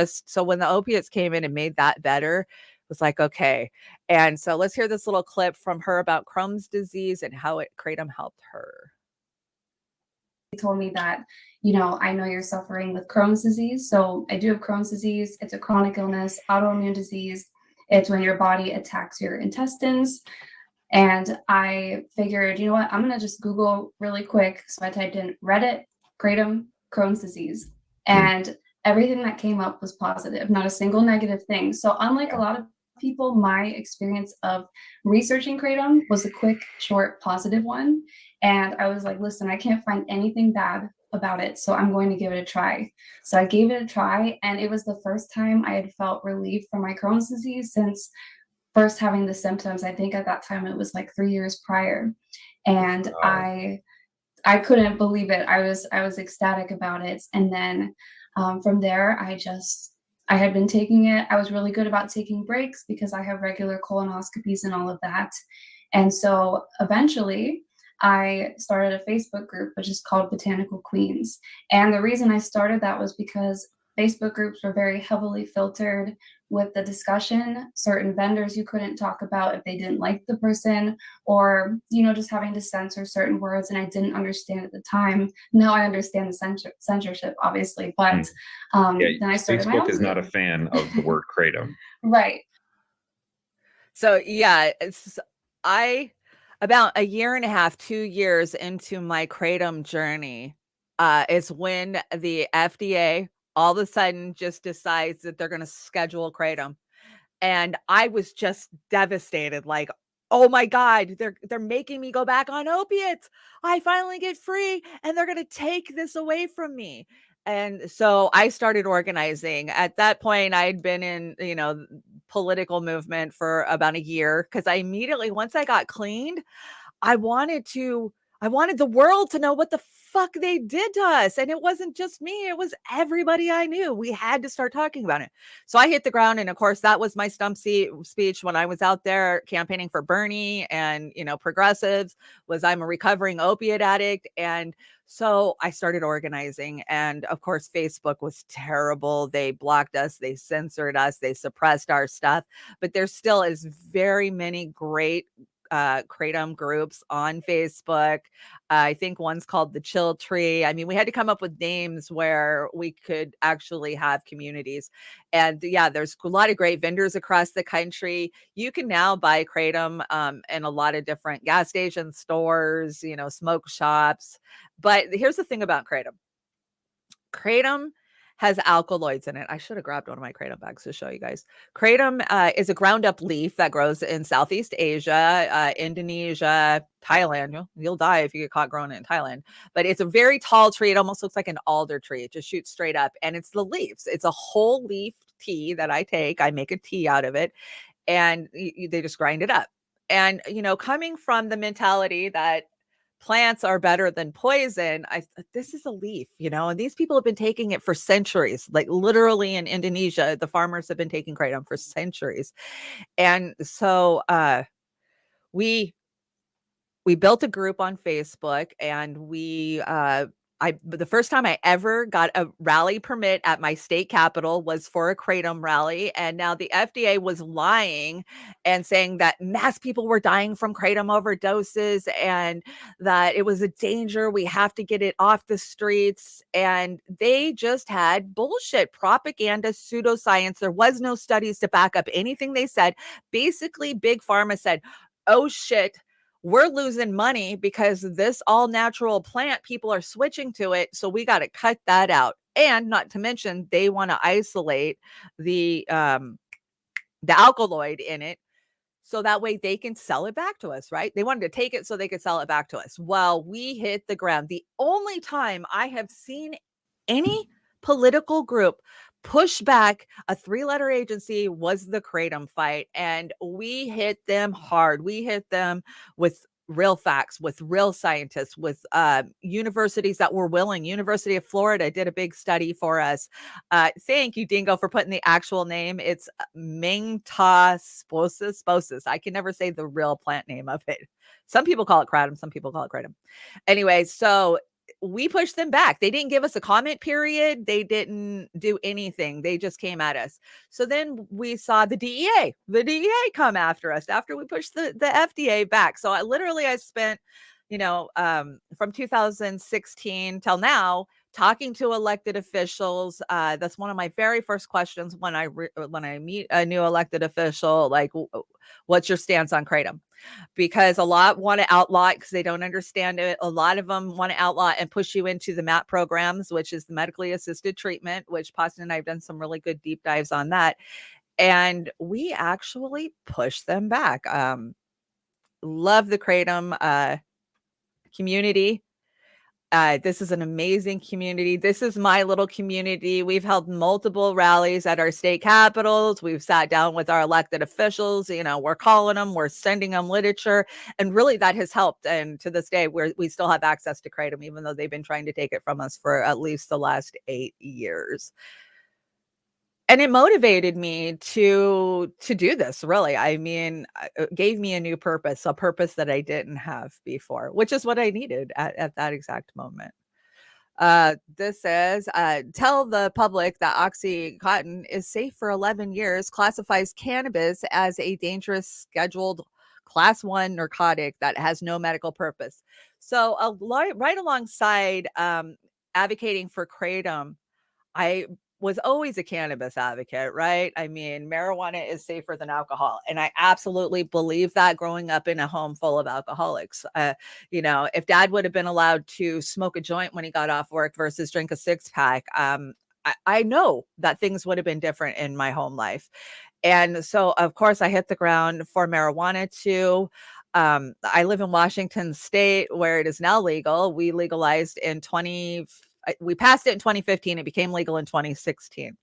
Speaker 1: so when the opiates came in and made that better, it was like, okay. And so let's hear this little clip from her about Crohn's disease and how Kratom helped her.
Speaker 6: He told me that, I know you're suffering with Crohn's disease. So I do have Crohn's disease. It's a chronic illness, autoimmune disease. It's when your body attacks your intestines. And I figured, you know what, I'm going to just Google really quick. So I typed in Reddit, Kratom, Crohn's disease. And everything that came up was positive, not a single negative thing. So unlike a lot of people, my experience of researching Kratom was a quick, short, positive one. And I was like, listen, I can't find anything bad about it, so I'm going to give it a try. So I gave it a try, and it was the first time I had felt relief from my Crohn's disease since first having the symptoms. I think at that time it was like 3 years prior. And wow. I couldn't believe it. I was ecstatic about it. And then from there, I had been taking it. I was really good about taking breaks because I have regular colonoscopies and all of that. And so eventually I started a Facebook group, which is called Botanical Queens. And the reason I started that was because Facebook groups were very heavily filtered with the discussion. Certain vendors you couldn't talk about if they didn't like the person, or, you know, just having to censor certain words. And I didn't understand at the time. Now I understand the censorship, obviously, but then I started my own
Speaker 7: Facebook is not a
Speaker 6: group.
Speaker 7: fan of the word kratom.
Speaker 6: Right.
Speaker 1: So yeah, about a year and a half, 2 years into my kratom journey, is when the FDA all of a sudden just decides that they're going to schedule kratom, and I was just devastated. Like, oh my God, they're making me go back on opiates. I finally get free, and they're going to take this away from me. And so I started organizing. At that point, I'd been in, political movement for about a year, because I immediately, once I got cleaned, I wanted the world to know what the fuck they did to us. And it wasn't just me, it was everybody I knew. We had to start talking about it. So I hit the ground. And of course, that was my stump speech when I was out there campaigning for Bernie and, progressives, was I'm a recovering opiate addict. And so I started organizing. And of course, Facebook was terrible. They blocked us, they censored us, they suppressed our stuff. But there still is very many great kratom groups on Facebook. I think one's called the Chill Tree. I mean, we had to come up with names where we could actually have communities. And yeah, there's a lot of great vendors across the country. You can now buy kratom in a lot of different gas station stores, smoke shops. But here's the thing about kratom. Kratom has alkaloids in it. I should have grabbed one of my kratom bags to show you guys. Kratom is a ground up leaf that grows in Southeast Asia, Indonesia, Thailand. You'll die if you get caught growing it in Thailand. But it's a very tall tree. It almost looks like an alder tree. It just shoots straight up. And it's the leaves. It's a whole leaf tea that I take. I make a tea out of it. And they just grind it up. And, coming from the mentality that plants are better than poison, this is a leaf, and these people have been taking it for centuries. Like literally in Indonesia, the farmers have been taking kratom for centuries. And so we built a group on Facebook, and the first time I ever got a rally permit at my state capitol was for a kratom rally. And now the FDA was lying and saying that mass people were dying from kratom overdoses and that it was a danger. We have to get it off the streets. And they just had bullshit propaganda, pseudoscience. There was no studies to back up anything they said. Basically, Big Pharma said, oh shit, we're losing money because this all natural plant, people are switching to it. So we got to cut that out. And not to mention, they want to isolate the alkaloid in it, so that way they can sell it back to us, right? They wanted to take it so they could sell it back to us. Well, we hit the ground. The only time I have seen any political group push back a 3-letter agency was the kratom fight. And we hit them hard. We hit them with real facts, with real scientists, with universities that were willing. University of Florida did a big study for us. Thank you, Dingo, for putting the actual name. It's Mingtasposis. I can never say the real plant name of it. Some people call it kratom. Some people call it kratom. Anyway, so we pushed them back. They didn't give us a comment period. They didn't do anything. They just came at us. So then we saw the DEA come after us after we pushed the FDA back. So I spent, from 2016 till now, talking to elected officials. That's one of my very first questions when I meet a new elected official, like, what's your stance on kratom? Because a lot want to outlaw it because they don't understand it. A lot of them want to outlaw and push you into the MAT programs, which is the medically assisted treatment, which Poston and I have done some really good deep dives on that. And we actually push them back. Love the kratom community. This is an amazing community. This is my little community. We've held multiple rallies at our state capitals. We've sat down with our elected officials. We're calling them, we're sending them literature. And really that has helped. And to this day, we still have access to kratom, even though they've been trying to take it from us for at least the last 8 years. and it motivated me to do this, really. I mean, it gave me a new purpose, a purpose that I didn't have before, which is what I needed at that exact moment. This says, tell the public that Oxycontin is safe for 11 years, classifies cannabis as a dangerous scheduled class 1 narcotic that has no medical purpose. So right alongside advocating for Kratom, I was always a cannabis advocate, right? I mean, marijuana is safer than alcohol. And I absolutely believe that growing up in a home full of alcoholics. If dad would have been allowed to smoke a joint when he got off work versus drink a 6-pack, I know that things would have been different in my home life. And so, of course, I hit the ground for marijuana too. I live in Washington State, where it is now legal. We legalized we passed it in 2015. It became legal in 2016.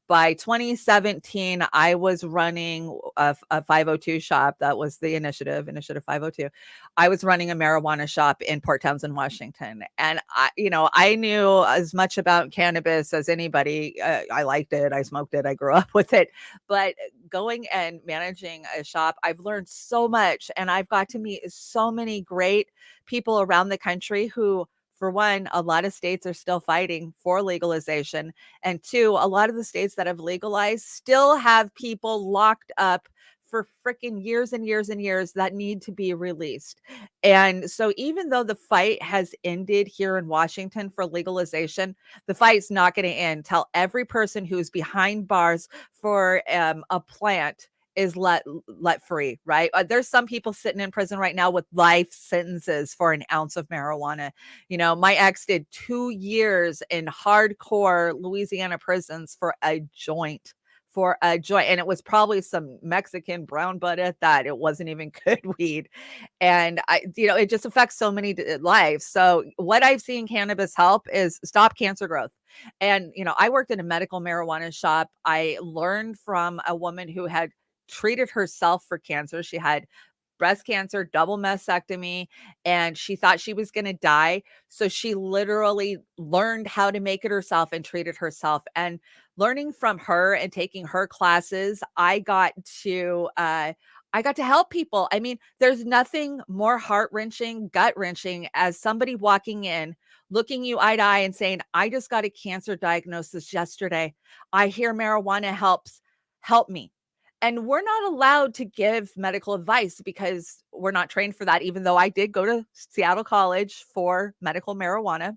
Speaker 1: By 2017, I was running a 502 shop. That was the initiative 502. I was running a marijuana shop in Port Townsend, Washington. And I knew as much about cannabis as anybody. I liked it. I smoked it. I grew up with it. But going and managing a shop, I've learned so much. And I've got to meet so many great people around the country who, for one, a lot of states are still fighting for legalization. And two, a lot of the states that have legalized still have people locked up for freaking years and years and years that need to be released. And so even though the fight has ended here in Washington for legalization, the fight's not going to end till every person who's behind bars for a plant is let free, right? There's some people sitting in prison right now with life sentences for an ounce of marijuana. My ex did 2 years in hardcore Louisiana prisons for a joint. And it was probably some Mexican brown bud at that. It wasn't even good weed. And it just affects so many lives. So what I've seen cannabis help is stop cancer growth. And I worked in a medical marijuana shop. I learned from a woman who had treated herself for cancer. She had breast cancer, double mastectomy, and she thought she was going to die. So she literally learned how to make it herself and treated herself. And learning from her and taking her classes, I got to help people. I mean, there's nothing more heart-wrenching, gut-wrenching as somebody walking in, looking you eye to eye and saying, I just got a cancer diagnosis yesterday. I hear marijuana helps. Help me. And we're not allowed to give medical advice because we're not trained for that, even though I did go to Seattle College for medical marijuana.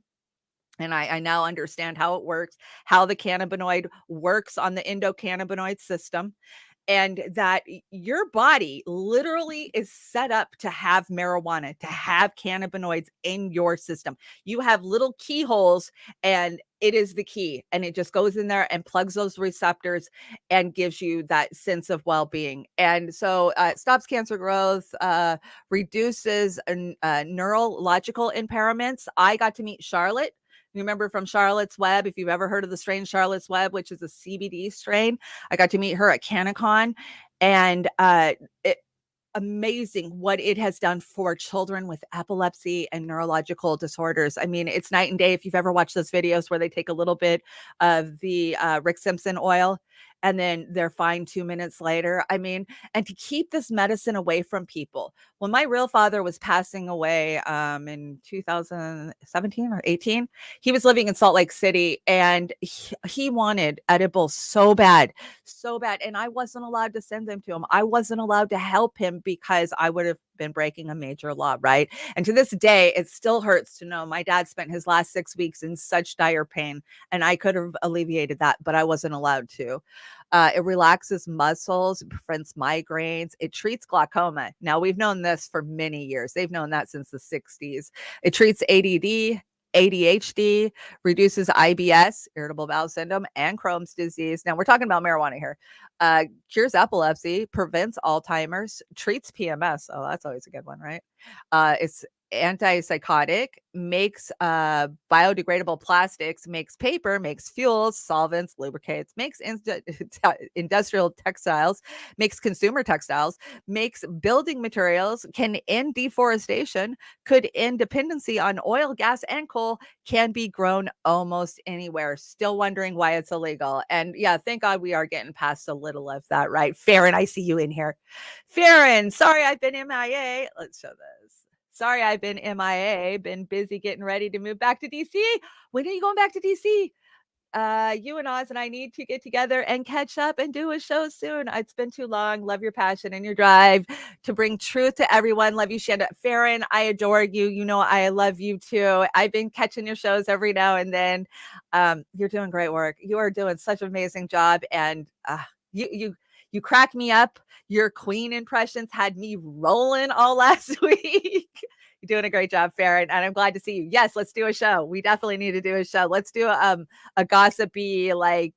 Speaker 1: And I now understand how it works, how the cannabinoid works on the endocannabinoid system, and that your body literally is set up to have marijuana, to have cannabinoids in your system. You have little keyholes, and it is the key, and it just goes in there and plugs those receptors and gives you that sense of well-being. And so it stops cancer growth, reduces neurological impairments. I got to meet Charlotte. You remember from Charlotte's Web, if you've ever heard of the strain Charlotte's Web, which is a CBD strain. I got to meet her at CanCon, and amazing what it has done for children with epilepsy and neurological disorders. I mean, it's night and day. If you've ever watched those videos where they take a little bit of the Rick Simpson oil and then they're fine 2 minutes later. I mean, and to keep this medicine away from people. When my real father was passing away in 2017 or 18, he was living in Salt Lake City, and he wanted edibles so bad. And I wasn't allowed to send them to him. I wasn't allowed to help him because I would have been breaking a major law, right? And to this day, it still hurts to know my dad spent his last 6 weeks in such dire pain, and I could have alleviated that, but I wasn't allowed to. It relaxes muscles, prevents migraines. It treats glaucoma. Now, we've known this for many years. They've known that since the 60s. It treats ADD, ADHD, reduces IBS, irritable bowel syndrome, and Crohn's disease. Now, we're talking about marijuana here. Cures epilepsy, prevents Alzheimer's, treats PMS. Oh, that's always a good one, right? antipsychotic, makes biodegradable plastics, makes paper, makes fuels, solvents, lubricates, makes industrial textiles, makes consumer textiles, makes building materials, can end deforestation, could end dependency on oil, gas, and coal, can be grown almost anywhere. Still wondering why it's illegal. And yeah, thank God we are getting past a little of that, right? Farron, I see you in here. Farron, sorry I've been MIA. Let's show this. Sorry I've been MIA, been busy getting ready to move back to DC. When are you going back to DC? You and Oz and I need to get together and catch up and do a show soon. It's been too long. Love your passion and your drive to bring truth to everyone. Love you, Chanda. Farron, I adore you. You know I love you too. I've been catching your shows every now and then. You're doing great work. You are doing such an amazing job, and you crack me up. Your queen impressions had me rolling all last week. You're doing a great job, Farron, and I'm glad to see you. Yes, let's do a show. We definitely need to do a show. Let's do a gossipy, like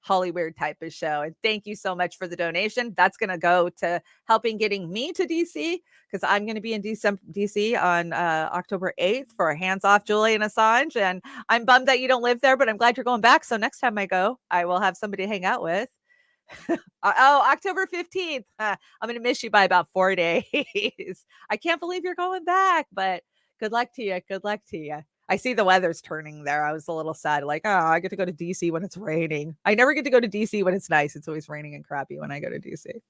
Speaker 1: Hollywood type of show. And thank you so much for the donation. That's going to go to helping getting me to DC, because I'm going to be in DC on October 8th for Hands Off Julian Assange. And I'm bummed that you don't live there, but I'm glad you're going back. So next time I go, I will have somebody to hang out with. October 15th. I'm going to miss you by about 4 days. I can't believe you're going back, but good luck to you. Good luck to you. I see the weather's turning there. I was a little sad. Like, oh, I get to go to DC when it's raining. I never get to go to DC when it's nice. It's always raining and crappy when I go to DC.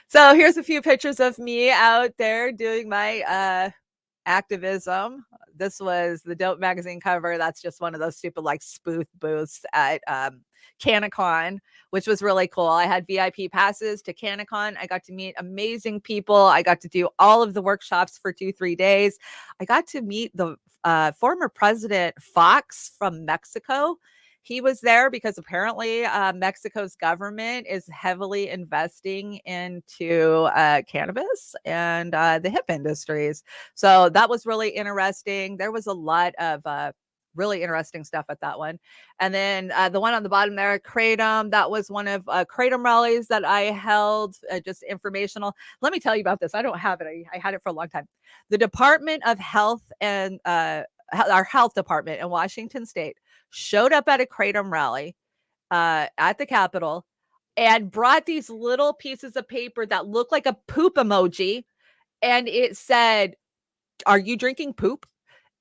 Speaker 1: So here's a few pictures of me out there doing my activism. This was the Dope magazine cover. That's just one of those stupid like spoof booths at CanCon, which was really cool. I had VIP passes to CanCon. I got to meet amazing people. I got to do all of the workshops for 2-3 days. I got to meet the former President Fox from Mexico. He was there because apparently Mexico's government is heavily investing into cannabis and the hemp industries. So that was really interesting. There was a lot of really interesting stuff at that one. And then the one on the bottom there, Kratom, that was one of Kratom rallies that I held, just informational. Let me tell you about this. I don't have it. I had it for a long time. The Department of Health and our health department in Washington State showed up at a Kratom rally at the Capitol and brought these little pieces of paper that looked like a poop emoji. And it said, "Are you drinking poop?"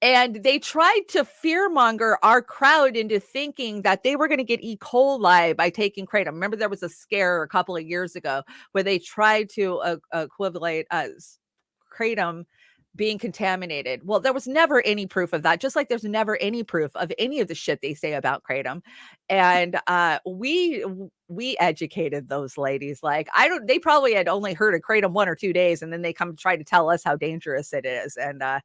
Speaker 1: And they tried to fearmonger our crowd into thinking that they were going to get E. coli by taking Kratom. Remember, there was a scare a couple of years ago where they tried to equivalent Kratom being contaminated. Well, there was never any proof of that, just like there's never any proof of any of the shit they say about Kratom. And we educated those ladies. Like, they probably had only heard of Kratom 1 or 2 days, and then they come try to tell us how dangerous it is. And I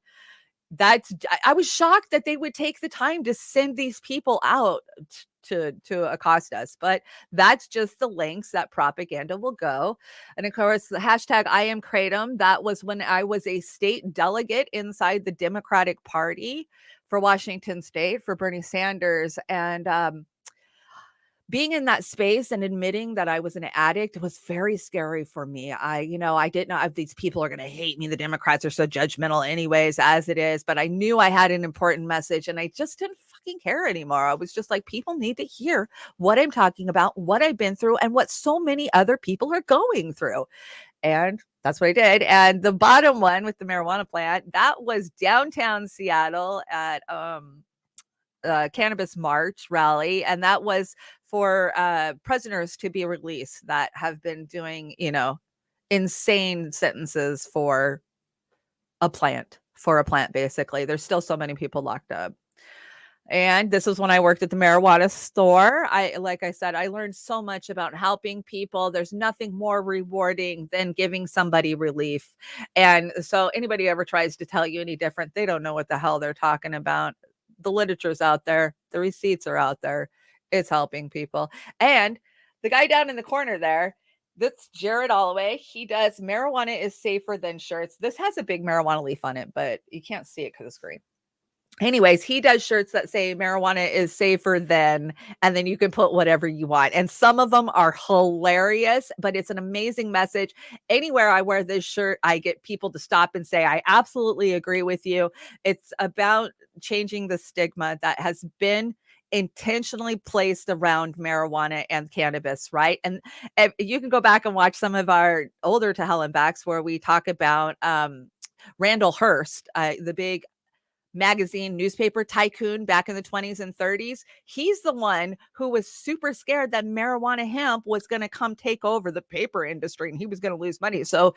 Speaker 1: was shocked that they would take the time to send these people out to accost us, but that's just the lengths that propaganda will go. And of course, the hashtag I am Kratom, that was when I was a state delegate inside the Democratic Party for Washington State for Bernie Sanders. And being in that space and admitting that I was an addict was very scary for me. I didn't know if these people are going to hate me. The Democrats are so judgmental anyways, as it is, but I knew I had an important message and I just didn't fucking care anymore. I was just like, people need to hear what I'm talking about, what I've been through, and what so many other people are going through. And that's what I did. And the bottom one with the marijuana plant, that was downtown Seattle at Cannabis March rally. And that was for prisoners to be released that have been doing, insane sentences for a plant, basically. There's still so many people locked up. And this was when I worked at the marijuana store. Like I said, I learned so much about helping people. There's nothing more rewarding than giving somebody relief. And so anybody ever tries to tell you any different, they don't know what the hell they're talking about. The literature's out there. The receipts are out there. It's helping people. And the guy down in the corner there, that's Jared Alloway. He does Marijuana is Safer Than Shirts. This has a big marijuana leaf on it, but you can't see it because of the screen. anyways, he does shirts that say marijuana is safer than, and then you can put whatever you want. And some of them are hilarious, but it's an amazing message. Anywhere I wear this shirt, I get people to stop and say, I absolutely agree with you. It's about changing the stigma that has been intentionally placed around marijuana and cannabis, right? And you can go back and watch some of our older To Hell and Backs where we talk about Randall Hearst, the big magazine newspaper tycoon back in the 20s and 30s. He's the one who was super scared that marijuana hemp was going to come take over the paper industry and he was going to lose money. So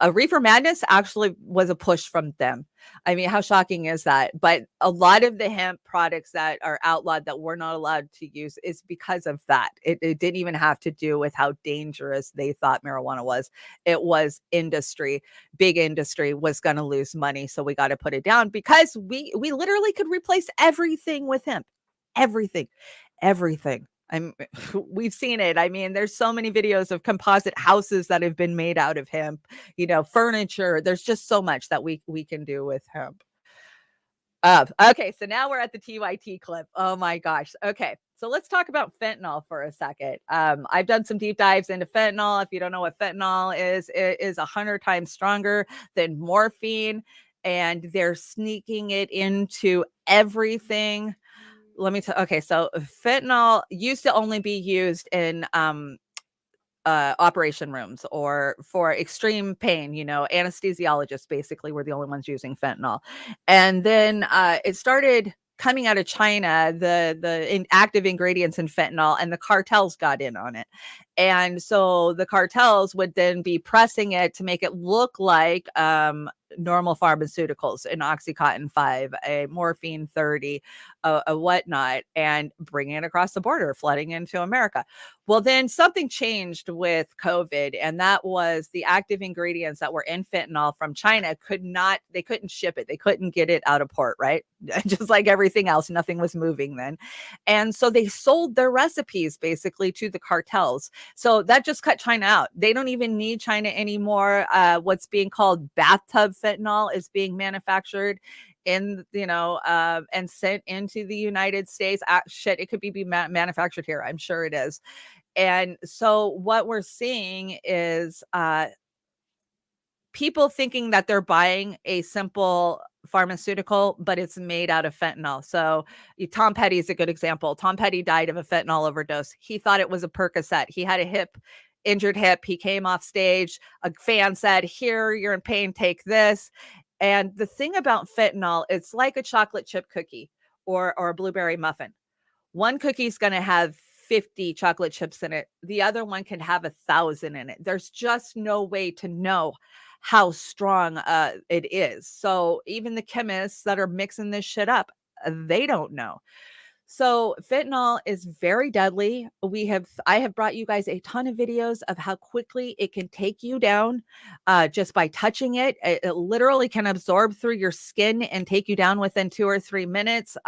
Speaker 1: Reefer Madness actually was a push from them. I mean, how shocking is that? But a lot of the hemp products that are outlawed that we're not allowed to use is because of that. It didn't even have to do with how dangerous they thought marijuana was. It was industry, big industry was going to lose money. So we got to put it down because we literally could replace everything with hemp. Everything. We've seen it. I mean, there's so many videos of composite houses that have been made out of hemp, furniture. There's just so much that we can do with hemp. Okay, so now we're at the TYT clip. Oh my gosh. Okay, so let's talk about fentanyl for a second. I've done some deep dives into fentanyl. If you don't know what fentanyl is, it is 100 times stronger than morphine, and they're sneaking it into everything. Let me tell. Okay, so fentanyl used to only be used in operation rooms or for extreme pain. Anesthesiologists basically were the only ones using fentanyl, and then it started coming out of China, the active ingredients in fentanyl, and the cartels got in on it. And so the cartels would then be pressing it to make it look like normal pharmaceuticals, an Oxycontin 5, a morphine 30, a whatnot, and bringing it across the border, flooding into America. Well, then something changed with COVID, and that was the active ingredients that were in fentanyl from China they couldn't ship it. They couldn't get it out of port, right? Just like everything else, nothing was moving then. And so they sold their recipes basically to the cartels. So that just cut China out. They don't even need China anymore. What's being called bathtub fentanyl is being manufactured in, and sent into the United States. It could be manufactured here. I'm sure it is. And so what we're seeing is people thinking that they're buying a simple pharmaceutical, but it's made out of fentanyl. So Tom Petty is a good example. Tom Petty died of a fentanyl overdose. He thought it was a Percocet. He had a injured hip. He came off stage. A fan said, "Here, you're in pain, take this." And the thing about fentanyl, it's like a chocolate chip cookie or a blueberry muffin. One cookie is going to have 50 chocolate chips in it. The other one can have 1,000 in it. There's just no way to know how strong it is. So even the chemists that are mixing this shit up, they don't know. So fentanyl is very deadly. I have brought you guys a ton of videos of how quickly it can take you down just by touching it. It literally can absorb through your skin and take you down within 2 or 3 minutes.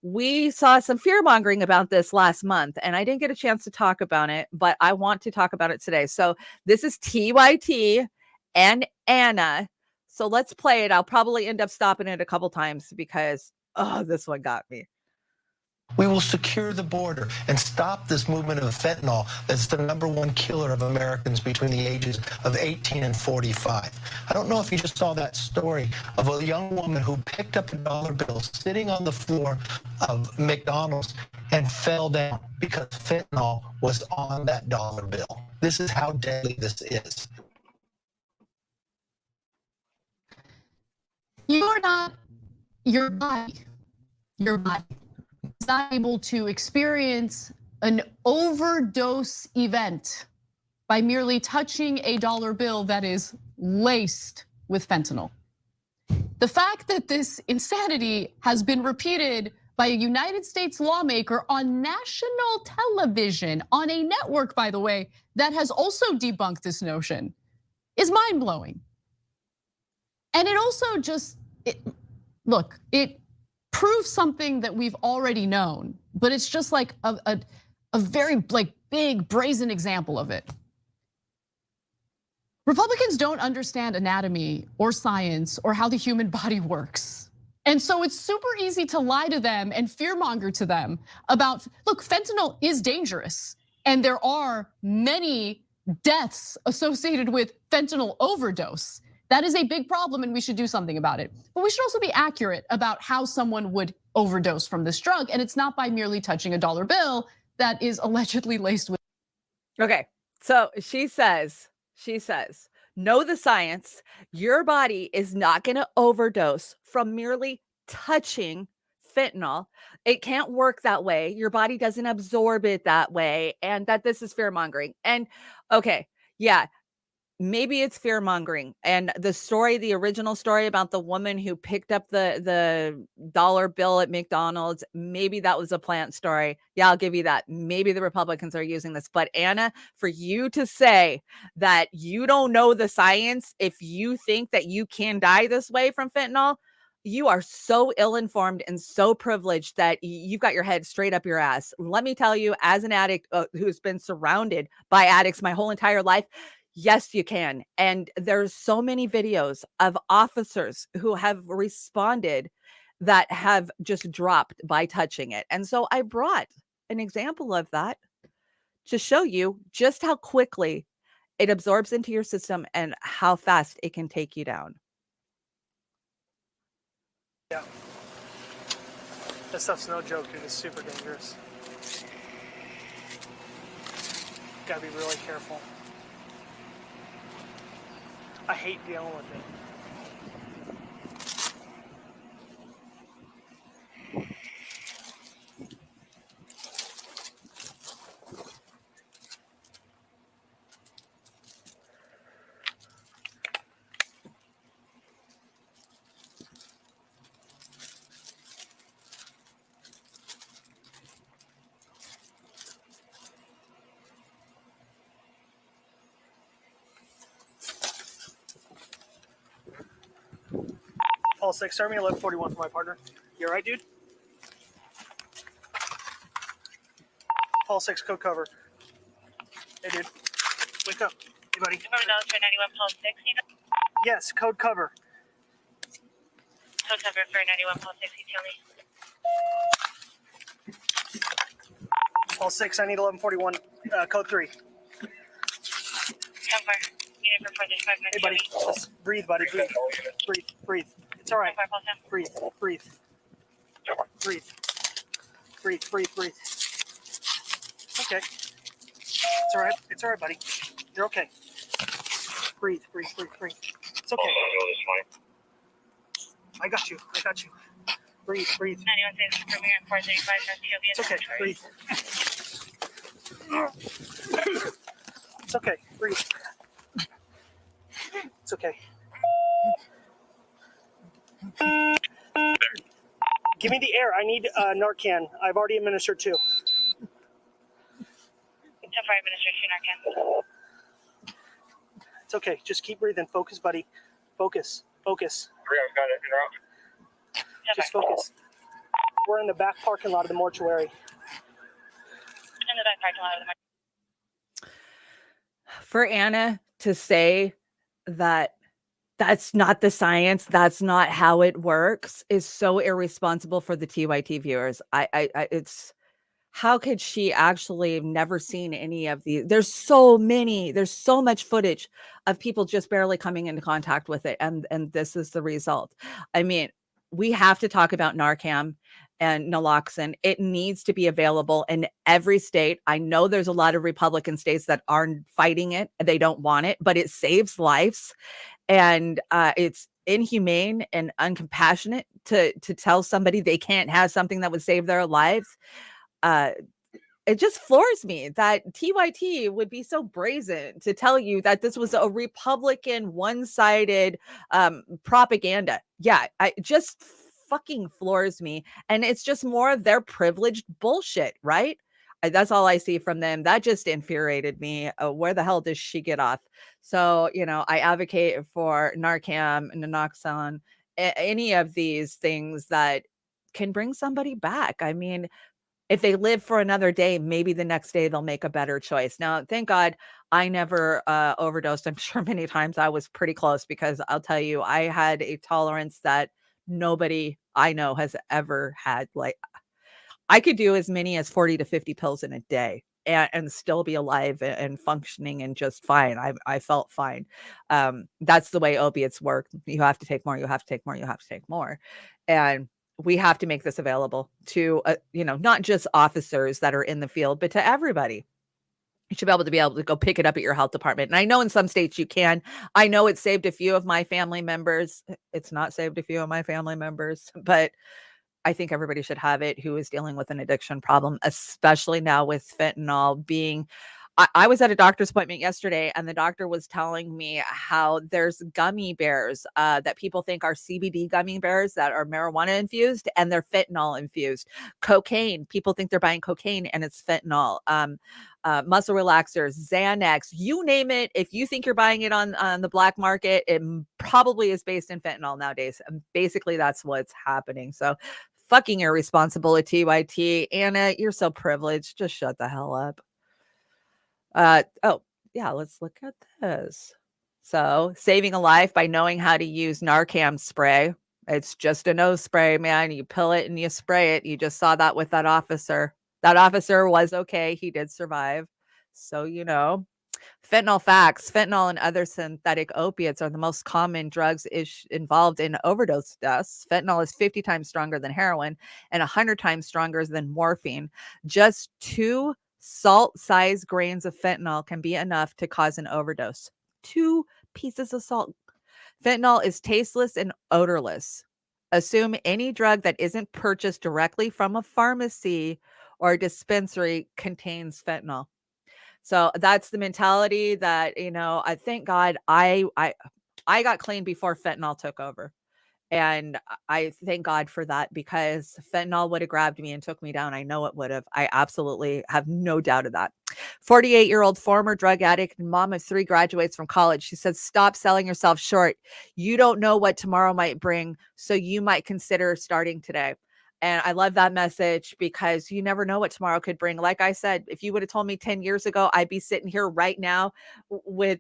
Speaker 1: We saw some fear mongering about this last month, and I didn't get a chance to talk about it, but I want to talk about it today. So this is TYT and Anna. So let's play it. I'll probably end up stopping it a couple times because, this one got me.
Speaker 7: We will secure the border and stop this movement of fentanyl that's the #1 killer of Americans between the ages of 18 and 45. I don't know if you just saw that story of a young woman who picked up a dollar bill sitting on the floor of McDonald's and fell down because fentanyl was on that dollar bill. This is how deadly this is.
Speaker 8: You're not, your body is not able to experience an overdose event by merely touching a dollar bill that is laced with fentanyl. The fact that this insanity has been repeated by a United States lawmaker on national television, on a network, by the way, that has also debunked this notion, is mind-blowing. And it also it proves something that we've already known, but it's just like a very big brazen example of it. Republicans don't understand anatomy or science or how the human body works. And so it's super easy to lie to them and fearmonger to them about, look, fentanyl is dangerous. And there are many deaths associated with fentanyl overdose. That is a big problem and we should do something about it. But we should also be accurate about how someone would overdose from this drug. And it's not by merely touching a dollar bill that is allegedly laced with.
Speaker 1: Okay, so she says, know the science. Your body is not going to overdose from merely touching fentanyl. It can't work that way. Your body doesn't absorb it that way, and that this is fear mongering. And okay, yeah, maybe it's fear mongering. And the original story about the woman who picked up the dollar bill at McDonald's, maybe that was a plant story. Yeah, I'll give you that. Maybe the Republicans are using this. But Anna, for you to say that you don't know the science, if you think that you can die this way from fentanyl, you are so ill-informed and so privileged that you've got your head straight up your ass. Let me tell you, as an addict who's been surrounded by addicts my whole entire life, yes, you can. And there's so many videos of officers who have responded that have just dropped by touching it. And so I brought an example of that to show you just how quickly it absorbs into your system and how fast it can take you down.
Speaker 9: Yeah. That stuff's no joke, dude. It's super dangerous. Gotta be really careful. I hate dealing with it. Paul 6, Army 1141 for my partner. You alright, dude? Paul 6, code cover. Hey, dude. Wake up. Hey, buddy.
Speaker 10: Paul 6,
Speaker 9: Yes, code cover.
Speaker 10: Code cover for 91 Paul 6, you tell me.
Speaker 9: Paul 6, I need 1141, code 3.
Speaker 10: Come for. Unit for 435
Speaker 9: Hey, buddy. Just breathe, buddy. Breathe. Breathe. Breathe. It's alright. Breathe. Breathe. Breathe. Breathe. Breathe. Breathe. Okay. It's alright. It's alright, buddy. You're okay. Breathe. Breathe. Breathe. Breathe. It's okay. I got you. I got you. Breathe. Breathe.
Speaker 10: 91 6, Premier 435,
Speaker 9: It's okay. Breathe. It's okay. Breathe. It's okay. Give me the air. I need Narcan. I've already administered 2.
Speaker 10: 10 for administration Narcan.
Speaker 9: It's okay. Just keep breathing. Focus, buddy. Focus. Focus. Just focus. We're in the back parking lot of the mortuary.
Speaker 10: In the back parking lot of the mortuary.
Speaker 1: For Anna to say that that's not the science, that's not how it works, is so irresponsible for the TYT viewers. It's, how could she actually have never seen any of these? There's so much footage of people just barely coming into contact with it. And this is the result. I mean, we have to talk about Narcan and naloxone. It needs to be available in every state. I know there's a lot of Republican states that aren't fighting it. They don't want it, but it saves lives. And it's inhumane and uncompassionate to tell somebody they can't have something that would save their lives. It just floors me that TYT would be so brazen to tell you that this was a Republican one-sided propaganda. Yeah, it just fucking floors me. And it's just more of their privileged bullshit, right? That's all I see from them. That just infuriated me. Where the hell does she get off? So, I advocate for Narcan, naloxone, any of these things that can bring somebody back. I mean, if they live for another day, maybe the next day they'll make a better choice. Now, thank God I never overdosed. I'm sure many times I was pretty close, because I'll tell you, I had a tolerance that nobody I know has ever had. Like, I could do as many as 40 to 50 pills in a day and still be alive and functioning and just fine. I felt fine. That's the way opiates work. You have to take more, you have to take more, you have to take more. And we have to make this available to, not just officers that are in the field, but to everybody. You should be able to go pick it up at your health department. And I know in some states you can. I know it saved a few of my family members. It's not saved a few of my family members, but I think everybody should have it who is dealing with an addiction problem, especially now with fentanyl being. I was at a doctor's appointment yesterday, and the doctor was telling me how there's gummy bears that people think are CBD gummy bears that are marijuana infused, and they're fentanyl infused. Cocaine, people think they're buying cocaine, and it's fentanyl. Muscle relaxers, Xanax, you name it. If you think you're buying it on the black market, it probably is based in fentanyl nowadays. And basically, that's what's happening. So fucking irresponsible at TYT. Anna, you're so privileged. Just shut the hell up. Oh, yeah, let's look at this. So, saving a life by knowing how to use Narcan spray. It's just a nose spray, man. You pill it and you spray it. You just saw that with that officer. That officer was okay. He did survive. So, fentanyl facts. Fentanyl and other synthetic opiates are the most common drugs involved in overdose deaths. Fentanyl is 50 times stronger than heroin and 100 times stronger than morphine. Just 2 salt-sized grains of fentanyl can be enough to cause an overdose. 2 pieces of salt. Fentanyl is tasteless and odorless. Assume any drug that isn't purchased directly from a pharmacy or dispensary contains fentanyl. So that's the mentality that, I thank God I got clean before fentanyl took over. And I thank God for that, because fentanyl would have grabbed me and took me down. I know it would have. I absolutely have no doubt of that. 48-year-old former drug addict and mom of 3 graduates from college. She said, stop selling yourself short. You don't know what tomorrow might bring, so you might consider starting today. And I love that message, because you never know what tomorrow could bring. Like I said, if you would have told me 10 years ago, I'd be sitting here right now with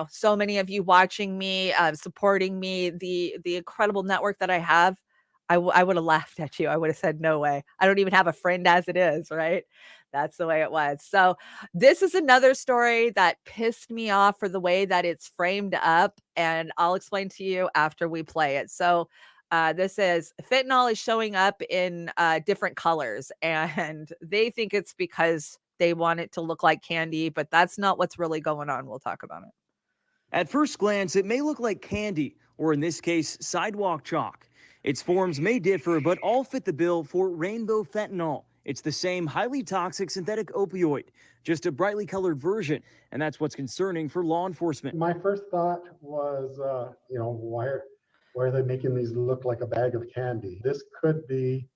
Speaker 1: so many of you watching me, supporting me, the incredible network that I have. I would have laughed at you. I would have said, no way. I don't even have a friend as it is, right? That's the way it was. So this is another story that pissed me off for the way that it's framed up, and I'll explain to you after we play it. So this is fentanyl is showing up in different colors, and they think it's because they want it to look like candy, but that's not what's really going on. We'll talk about it.
Speaker 11: At first glance, it may look like candy, or in this case, sidewalk chalk. Its forms may differ, but all fit the bill for rainbow fentanyl. It's the same highly toxic synthetic opioid, just a brightly colored version, and that's what's concerning for law enforcement.
Speaker 12: My first thought was, why are they making these look like a bag of candy? This could be,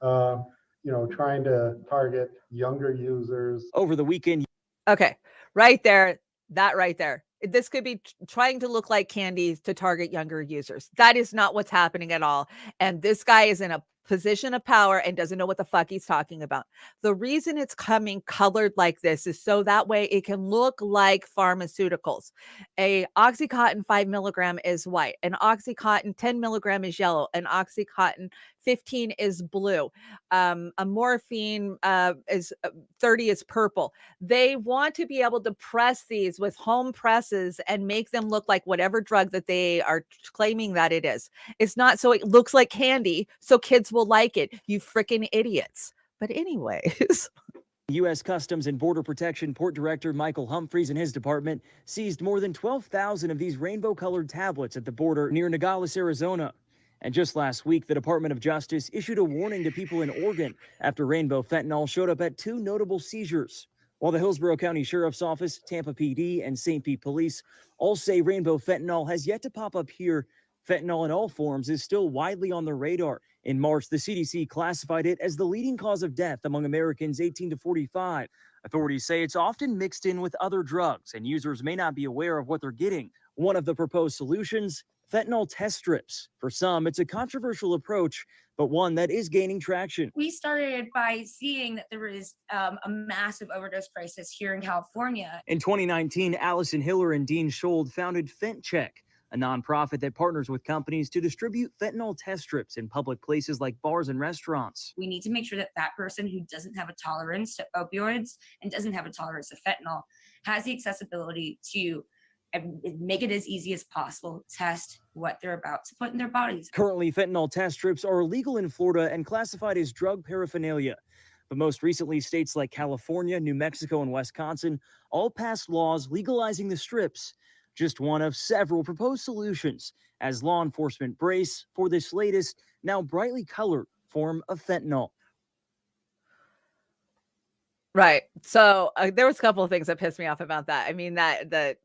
Speaker 12: trying to target younger users.
Speaker 11: Over the weekend.
Speaker 1: Okay, right there, that right there. This could be trying to look like candy to target younger users. That is not what's happening at all. And this guy is in a position of power and doesn't know what the fuck he's talking about. The reason it's coming colored like this is so that way it can look like pharmaceuticals. A Oxycontin 5 milligram is white. An Oxycontin 10 milligram is yellow. An Oxycontin 15 is blue. A morphine is 30 is purple. They want to be able to press these with home presses and make them look like whatever drug that they are claiming that it is. It's not so it looks like candy, so kids will like it. You freaking idiots. But anyways.
Speaker 11: U.S. Customs and Border Protection Port Director Michael Humphreys and his department seized more than 12,000 of these rainbow-colored tablets at the border near Nogales, Arizona. And just last week, the Department of Justice issued a warning to people in Oregon after rainbow fentanyl showed up at 2 notable seizures. While the Hillsborough County Sheriff's Office, Tampa PD, and St. Pete Police all say rainbow fentanyl has yet to pop up here, fentanyl in all forms is still widely on the radar. In March, the CDC classified it as the leading cause of death among Americans 18 to 45. Authorities say it's often mixed in with other drugs, and users may not be aware of what they're getting. One of the proposed solutions, fentanyl test strips. For some, it's a controversial approach, but one that is gaining traction.
Speaker 13: We started by seeing that there was a massive overdose crisis here in California.
Speaker 11: In 2019, Allison Hiller and Dean Schold founded FentCheck, a nonprofit that partners with companies to distribute fentanyl test strips in public places like bars and restaurants.
Speaker 13: We need to make sure that that person who doesn't have a tolerance to opioids and doesn't have a tolerance to fentanyl has the accessibility to make it as easy as possible, test what they're about to put in their bodies.
Speaker 11: Currently, fentanyl test strips are illegal in Florida and classified as drug paraphernalia. But most recently, states like California, New Mexico, and Wisconsin all passed laws legalizing the strips. Just one of several proposed solutions as law enforcement brace for this latest, now brightly colored form of fentanyl.
Speaker 1: Right. So there was a couple of things that pissed me off about that. I mean, that the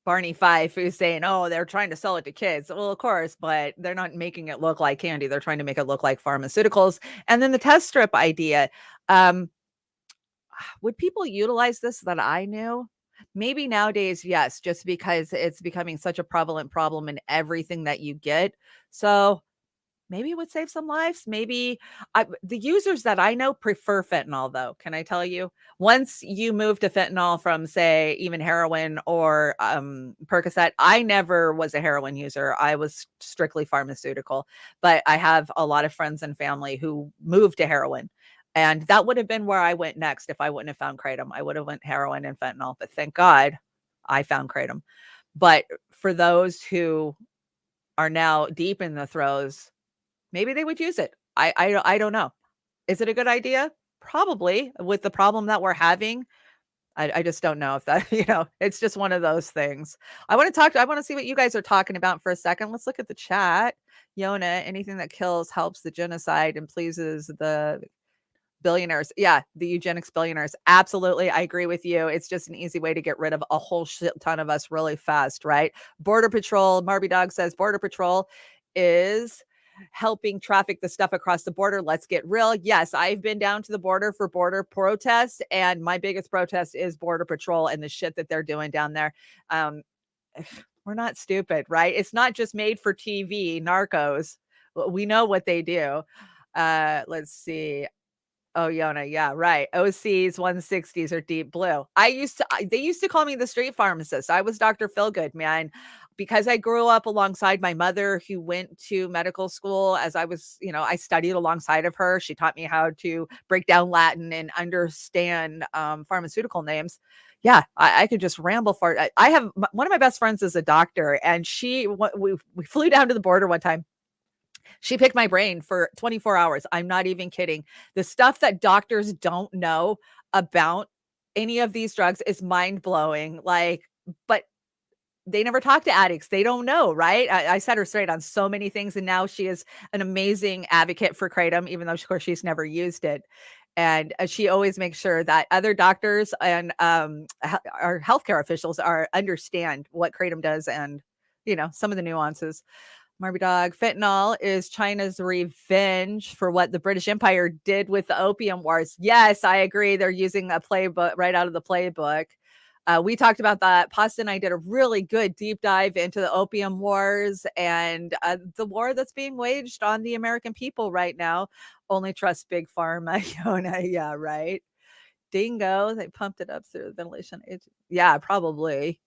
Speaker 1: Barney Fife who's saying, oh, they're trying to sell it to kids. Well, of course, but they're not making it look like candy. They're trying to make it look like pharmaceuticals. And then the test strip idea. Would people utilize this that I knew? Maybe nowadays, yes, just because it's becoming such a prevalent problem in everything that you get. So maybe it would save some lives. Maybe the users that I know prefer fentanyl, though. Can I tell you? Once you move to fentanyl from, say, even heroin or Percocet, I never was a heroin user. I was strictly pharmaceutical. But I have a lot of friends and family who moved to heroin. And that would have been where I went next if I wouldn't have found Kratom. I would have went heroin and fentanyl. But thank God I found Kratom. But for those who are now deep in the throes, maybe they would use it. I don't know. Is it a good idea? Probably, with the problem that we're having. I just don't know if that, it's just one of those things. I want to see what you guys are talking about for a second. Let's look at the chat. Yona, anything that kills helps the genocide and pleases the billionaires. Yeah, the eugenics billionaires. Absolutely. I agree with you. It's just an easy way to get rid of a whole shit ton of us really fast, right? Border Patrol, Marby Dog says Border Patrol is helping traffic the stuff across the border. Let's get real. Yes, I've been down to the border for border protests, and my biggest protest is Border Patrol and the shit that they're doing down there. We're not stupid, right? It's not just made for TV, Narcos. We know what they do. Let's see. Oh, Yona. Yeah, right. OCs, 160s are deep blue. They used to call me the street pharmacist. I was Dr. Feelgood, man, because I grew up alongside my mother who went to medical school as I was, I studied alongside of her. She taught me how to break down Latin and understand pharmaceutical names. Yeah, I could just ramble for it. I have one of my best friends is a doctor, and we flew down to the border one time. She picked my brain for 24 hours. I'm not even kidding. The stuff that doctors don't know about any of these drugs is mind blowing. But they never talk to addicts. They don't know, right? I set her straight on so many things. And now she is an amazing advocate for Kratom, even though, of course, she's never used it. And she always makes sure that other doctors and our healthcare officials understand what Kratom does and, some of the nuances. Marby Dog, fentanyl is China's revenge for what the British Empire did with the opium wars. Yes, I agree. They're using a playbook right out of the playbook. We talked about that. Pasta and I did a really good deep dive into the opium wars and the war that's being waged on the American people right now. Only trust big pharma. Yona, yeah, right. Dingo, they pumped it up through the ventilation. Yeah, probably.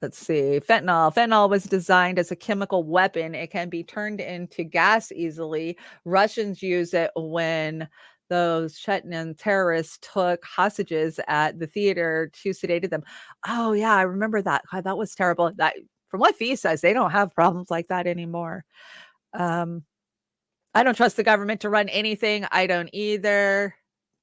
Speaker 1: Let's see. Fentanyl was designed as a chemical weapon. It can be turned into gas easily. Russians use it when those Chechen terrorists took hostages at the theater to sedate them. Oh, yeah, I remember that. God, that was terrible. That, from what Fee says, they don't have problems like that anymore. I don't trust the government to run anything. I don't either.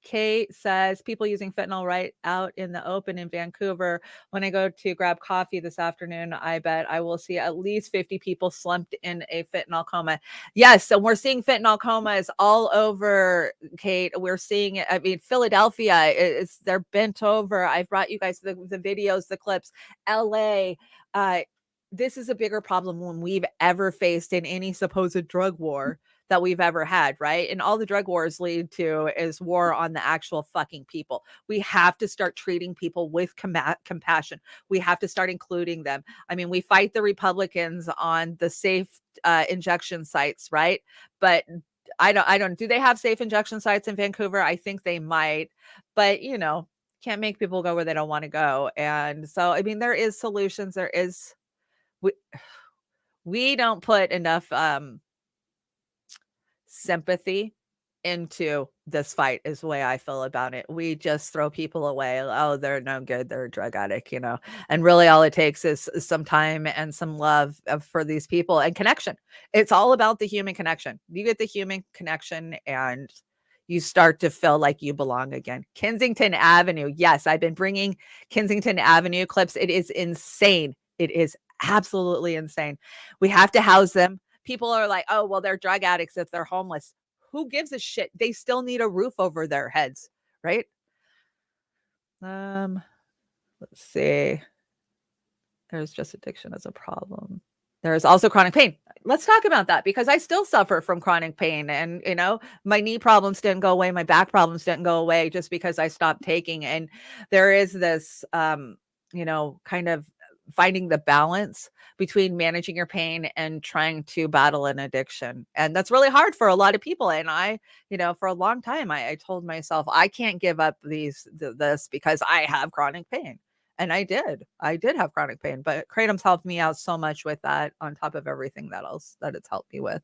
Speaker 1: Kate says people using fentanyl right out in the open in Vancouver. When I go to grab coffee this afternoon, I bet I will see at least 50 people slumped in a fentanyl coma. Yes, and we're seeing fentanyl comas all over, Kate. We're seeing it. I mean, Philadelphia, they're bent over. I've brought you guys the videos, the clips. LA, this is a bigger problem than we've ever faced in any supposed drug war that we've ever had, right? And all the drug wars lead to is war on the actual fucking people. We have to start treating people with compassion. We have to start including them. I mean, we fight the Republicans on the safe injection sites, right? But I don't, do they have safe injection sites in Vancouver? I think they might, but can't make people go where they don't want to go. And so, I mean, there is solutions. We don't put enough sympathy into this fight is the way I feel about it. We just throw people away. Oh, they're no good. They're a drug addict, and really all it takes is some time and some love for these people and connection. It's all about the human connection. You get the human connection and you start to feel like you belong again. Kensington Avenue. Yes, I've been bringing Kensington Avenue clips. It is insane. It is absolutely insane. We have to house them. People are like, oh, well, they're drug addicts if they're homeless. Who gives a shit? They still need a roof over their heads, right? Let's see. There's just addiction as a problem. There's also chronic pain. Let's talk about that because I still suffer from chronic pain, and my knee problems didn't go away, my back problems didn't go away just because I stopped taking. And there is this kind of finding the balance between managing your pain and trying to battle an addiction. And that's really hard for a lot of people. And I, for a long time, I told myself, I can't give up this because I have chronic pain. And I did have chronic pain, but Kratom's helped me out so much with that on top of everything that else that it's helped me with.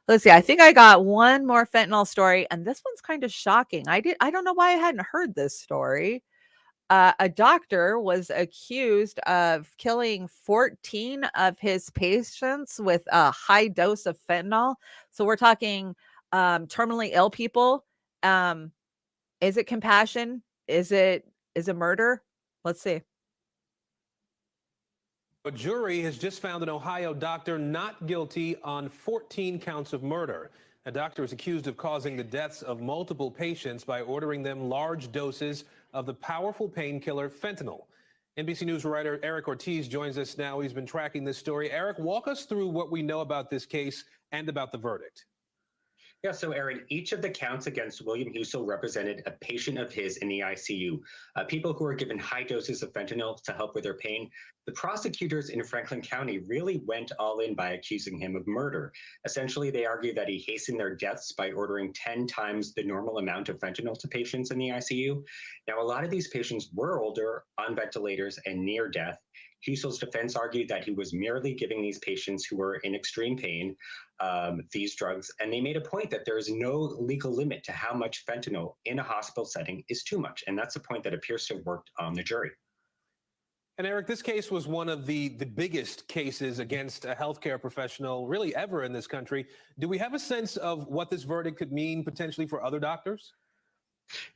Speaker 1: Let's see. I think I got one more fentanyl story, and this one's kind of shocking. I don't know why I hadn't heard this story. A doctor was accused of killing 14 of his patients with a high dose of fentanyl. So we're talking terminally ill people. Is it compassion? Is it murder? Let's see.
Speaker 14: A jury has just found an Ohio doctor not guilty on 14 counts of murder. A doctor is accused of causing the deaths of multiple patients by ordering them large doses of the powerful painkiller fentanyl. NBC News writer Eric Ortiz joins us now. He's been tracking this story. Eric, walk us through what we know about this case and about the verdict.
Speaker 15: Yeah, so Aaron, each of the counts against William Husel represented a patient of his in the ICU, people who were given high doses of fentanyl to help with their pain. The prosecutors in Franklin County really went all in by accusing him of murder. Essentially, they argued that he hastened their deaths by ordering 10 times the normal amount of fentanyl to patients in the ICU. Now, a lot of these patients were older, on ventilators, and near death. Husel's defense argued that he was merely giving these patients who were in extreme pain these drugs, and they made a point that there is no legal limit to how much fentanyl in a hospital setting is too much, and that's a point that appears to have worked on the jury.
Speaker 14: And Eric, this case was one of the biggest cases against a healthcare professional really ever in this country. Do we have a sense of what this verdict could mean potentially for other doctors?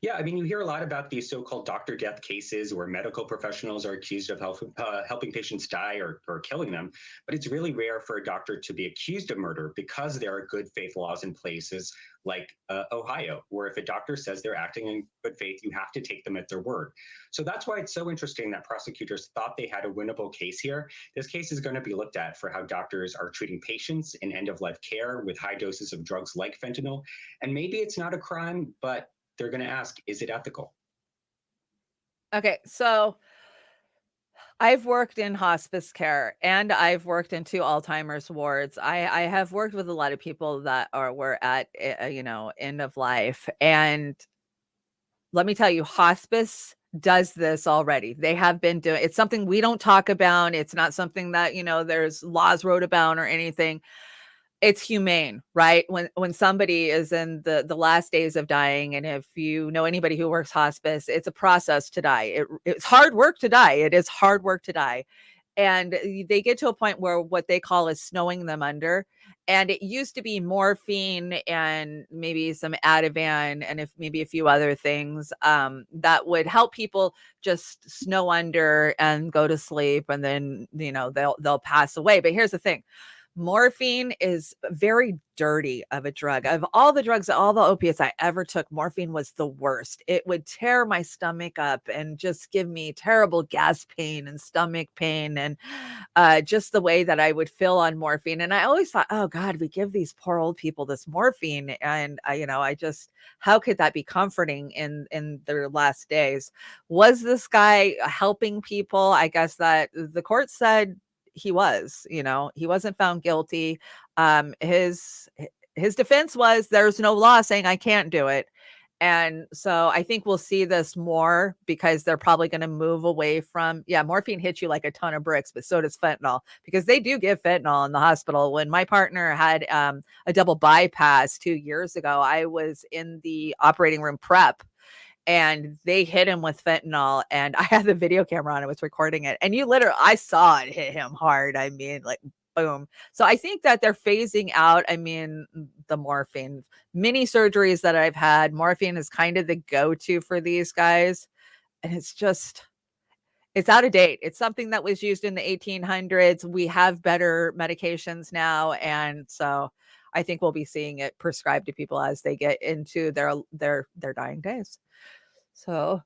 Speaker 15: Yeah, I mean, you hear a lot about these so-called doctor death cases where medical professionals are accused of helping patients die or killing them. But it's really rare for a doctor to be accused of murder because there are good faith laws in places like Ohio, where if a doctor says they're acting in good faith, you have to take them at their word. So that's why it's so interesting that prosecutors thought they had a winnable case here. This case is going to be looked at for how doctors are treating patients in end-of-life care with high doses of drugs like fentanyl. And maybe it's not a crime, but they're going to ask, is it ethical?
Speaker 1: Okay, so I've worked in hospice care and I've worked in 2 Alzheimer's wards. I have worked with a lot of people that were at end of life, and let me tell you, hospice does this already. They have been doing it's something we don't talk about. It's not something that there's laws wrote about or anything. It's humane, right? When somebody is in the last days of dying, and if you know anybody who works hospice, it's a process to die. It's hard work to die. It is hard work to die. And they get to a point where what they call is snowing them under. And it used to be morphine and maybe some Ativan and maybe a few other things that would help people just snow under and go to sleep, and then they'll pass away. But here's the thing. Morphine is very dirty of a drug. Of all the drugs, all the opiates I ever took, morphine was the worst. It would tear my stomach up and just give me terrible gas pain and stomach pain, and just the way that I would feel on morphine. And I always thought, oh God, we give these poor old people this morphine. And I just, how could that be comforting in their last days? Was this guy helping people? I guess that the court said he was, he wasn't found guilty. His defense was there's no law saying I can't do it. And so I think we'll see this more because they're probably going to move away from, morphine hits you like a ton of bricks, but so does fentanyl, because they do give fentanyl in the hospital. When my partner had a double bypass 2 years ago, I was in the operating room prep and they hit him with fentanyl, and I had the video camera on. I was recording it, and I saw it hit him hard. I mean, like, boom. So I think that they're phasing out, the morphine. Many surgeries that I've had, morphine is kind of the go-to for these guys. And it's out of date. It's something that was used in the 1800s. We have better medications now. And so I think we'll be seeing it prescribed to people as they get into their dying days. So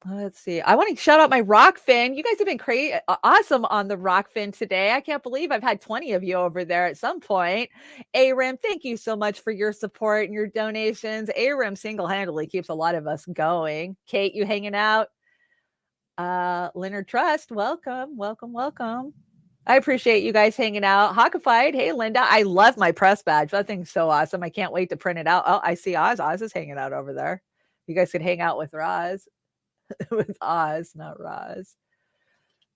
Speaker 1: let's see. I want to shout out my Rokfin. You guys have been awesome on the Rokfin today. I can't believe I've had 20 of you over there at some point. ARIM, thank you so much for your support and your donations. ARIM single-handedly keeps a lot of us going. Kate, you hanging out? Leonard Trust, welcome. I appreciate you guys hanging out. Hawkified, hey Linda, I love my press badge. That thing's so awesome. I can't wait to print it out. Oh, I see Oz. Oz is hanging out over there. You guys could hang out with Roz. With Oz, not Roz.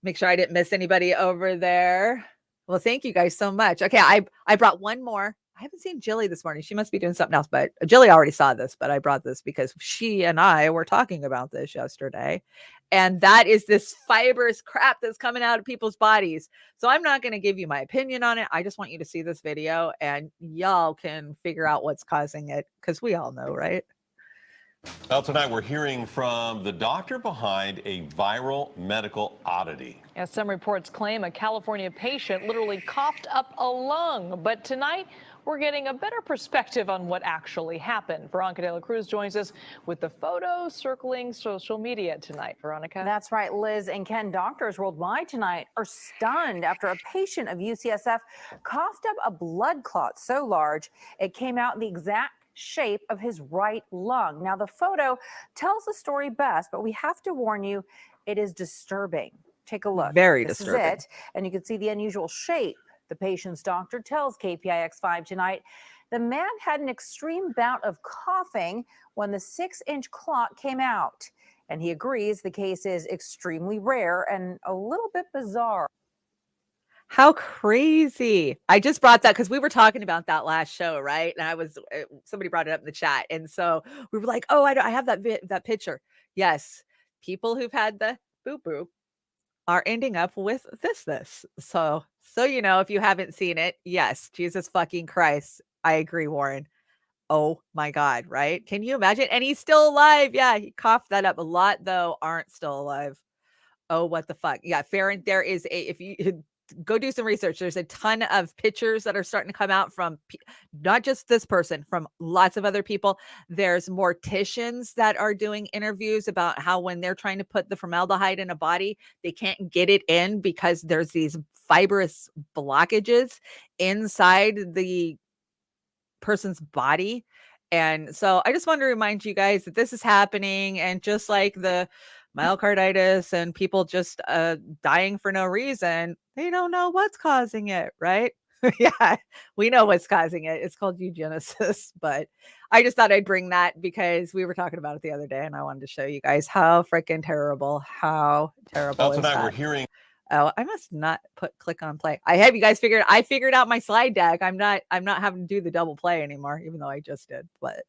Speaker 1: Make sure I didn't miss anybody over there. Well, thank you guys so much. Okay, I brought one more. I haven't seen Jilly this morning. She must be doing something else, but Jilly already saw this, but I brought this because she and I were talking about this yesterday. And that is this fibrous crap that's coming out of people's bodies. So I'm not going to give you my opinion on it. I just want you to see this video and y'all can figure out what's causing it, because we all know, right?
Speaker 16: Well, tonight we're hearing from the doctor behind a viral medical oddity.
Speaker 17: As some reports claim a California patient literally coughed up a lung. But tonight, we're getting a better perspective on what actually happened. Veronica De La Cruz joins us with the photo circling social media tonight. Veronica?
Speaker 18: That's right, Liz and Ken. Doctors worldwide tonight are stunned after a patient of UCSF coughed up a blood clot so large it came out in the exact shape of his right lung. Now, the photo tells the story best, but we have to warn you, it is disturbing. Take a look.
Speaker 1: Very
Speaker 18: this
Speaker 1: disturbing.
Speaker 18: Is it, and you can see the unusual shape. The patient's doctor tells KPIX5 tonight the man had an extreme bout of coughing when the 6-inch clot came out, and he agrees the case is extremely rare and a little bit bizarre.
Speaker 1: How crazy. I just brought that because we were talking about that last show, right? And somebody brought it up in the chat. And so we were like, oh, I have that picture. Yes. People who've had the boo-boo are ending up with this. So, if you haven't seen it, yes, Jesus fucking Christ. I agree, Warren. Oh my God, right? Can you imagine? And he's still alive. Yeah, he coughed that up. A lot, though, aren't still alive. Oh, what the fuck? Yeah, Farron, there is if you go do some research, there's a ton of pictures that are starting to come out from not just this person, from lots of other people. There's morticians that are doing interviews about how when they're trying to put the formaldehyde in a body, they can't get it in because there's these fibrous blockages inside the person's body. And so I just want to remind you guys that this is happening, and just like the myocarditis and people just dying for no reason, they don't know what's causing it, right? Yeah, we know what's causing it. It's called eugenesis. But I just thought I'd bring that because we were talking about it the other day, and I wanted to show you guys how freaking terrible, how terrible is
Speaker 16: tonight
Speaker 1: that.
Speaker 16: we're hearing.
Speaker 1: Oh, I must not click on play. I figured out my slide deck. I'm not having to do the double play anymore, even though I just did, but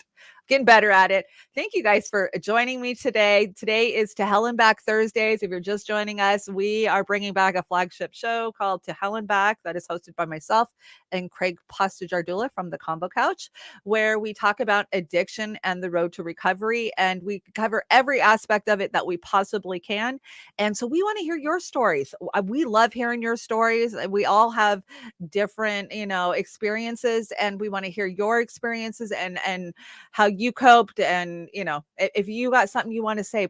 Speaker 1: getting better at it. Thank you guys for joining me today. Today is To Hell and Back Thursdays. If you're just joining us, we are bringing back a flagship show called To Hell and Back that is hosted by myself and Craig Postajardula from the Convo Couch, where we talk about addiction and the road to recovery, and we cover every aspect of it that we possibly can. And so we want to hear your stories. We love hearing your stories. We all have different, experiences, and we want to hear your experiences and how you coped. And, if you got something you want to say,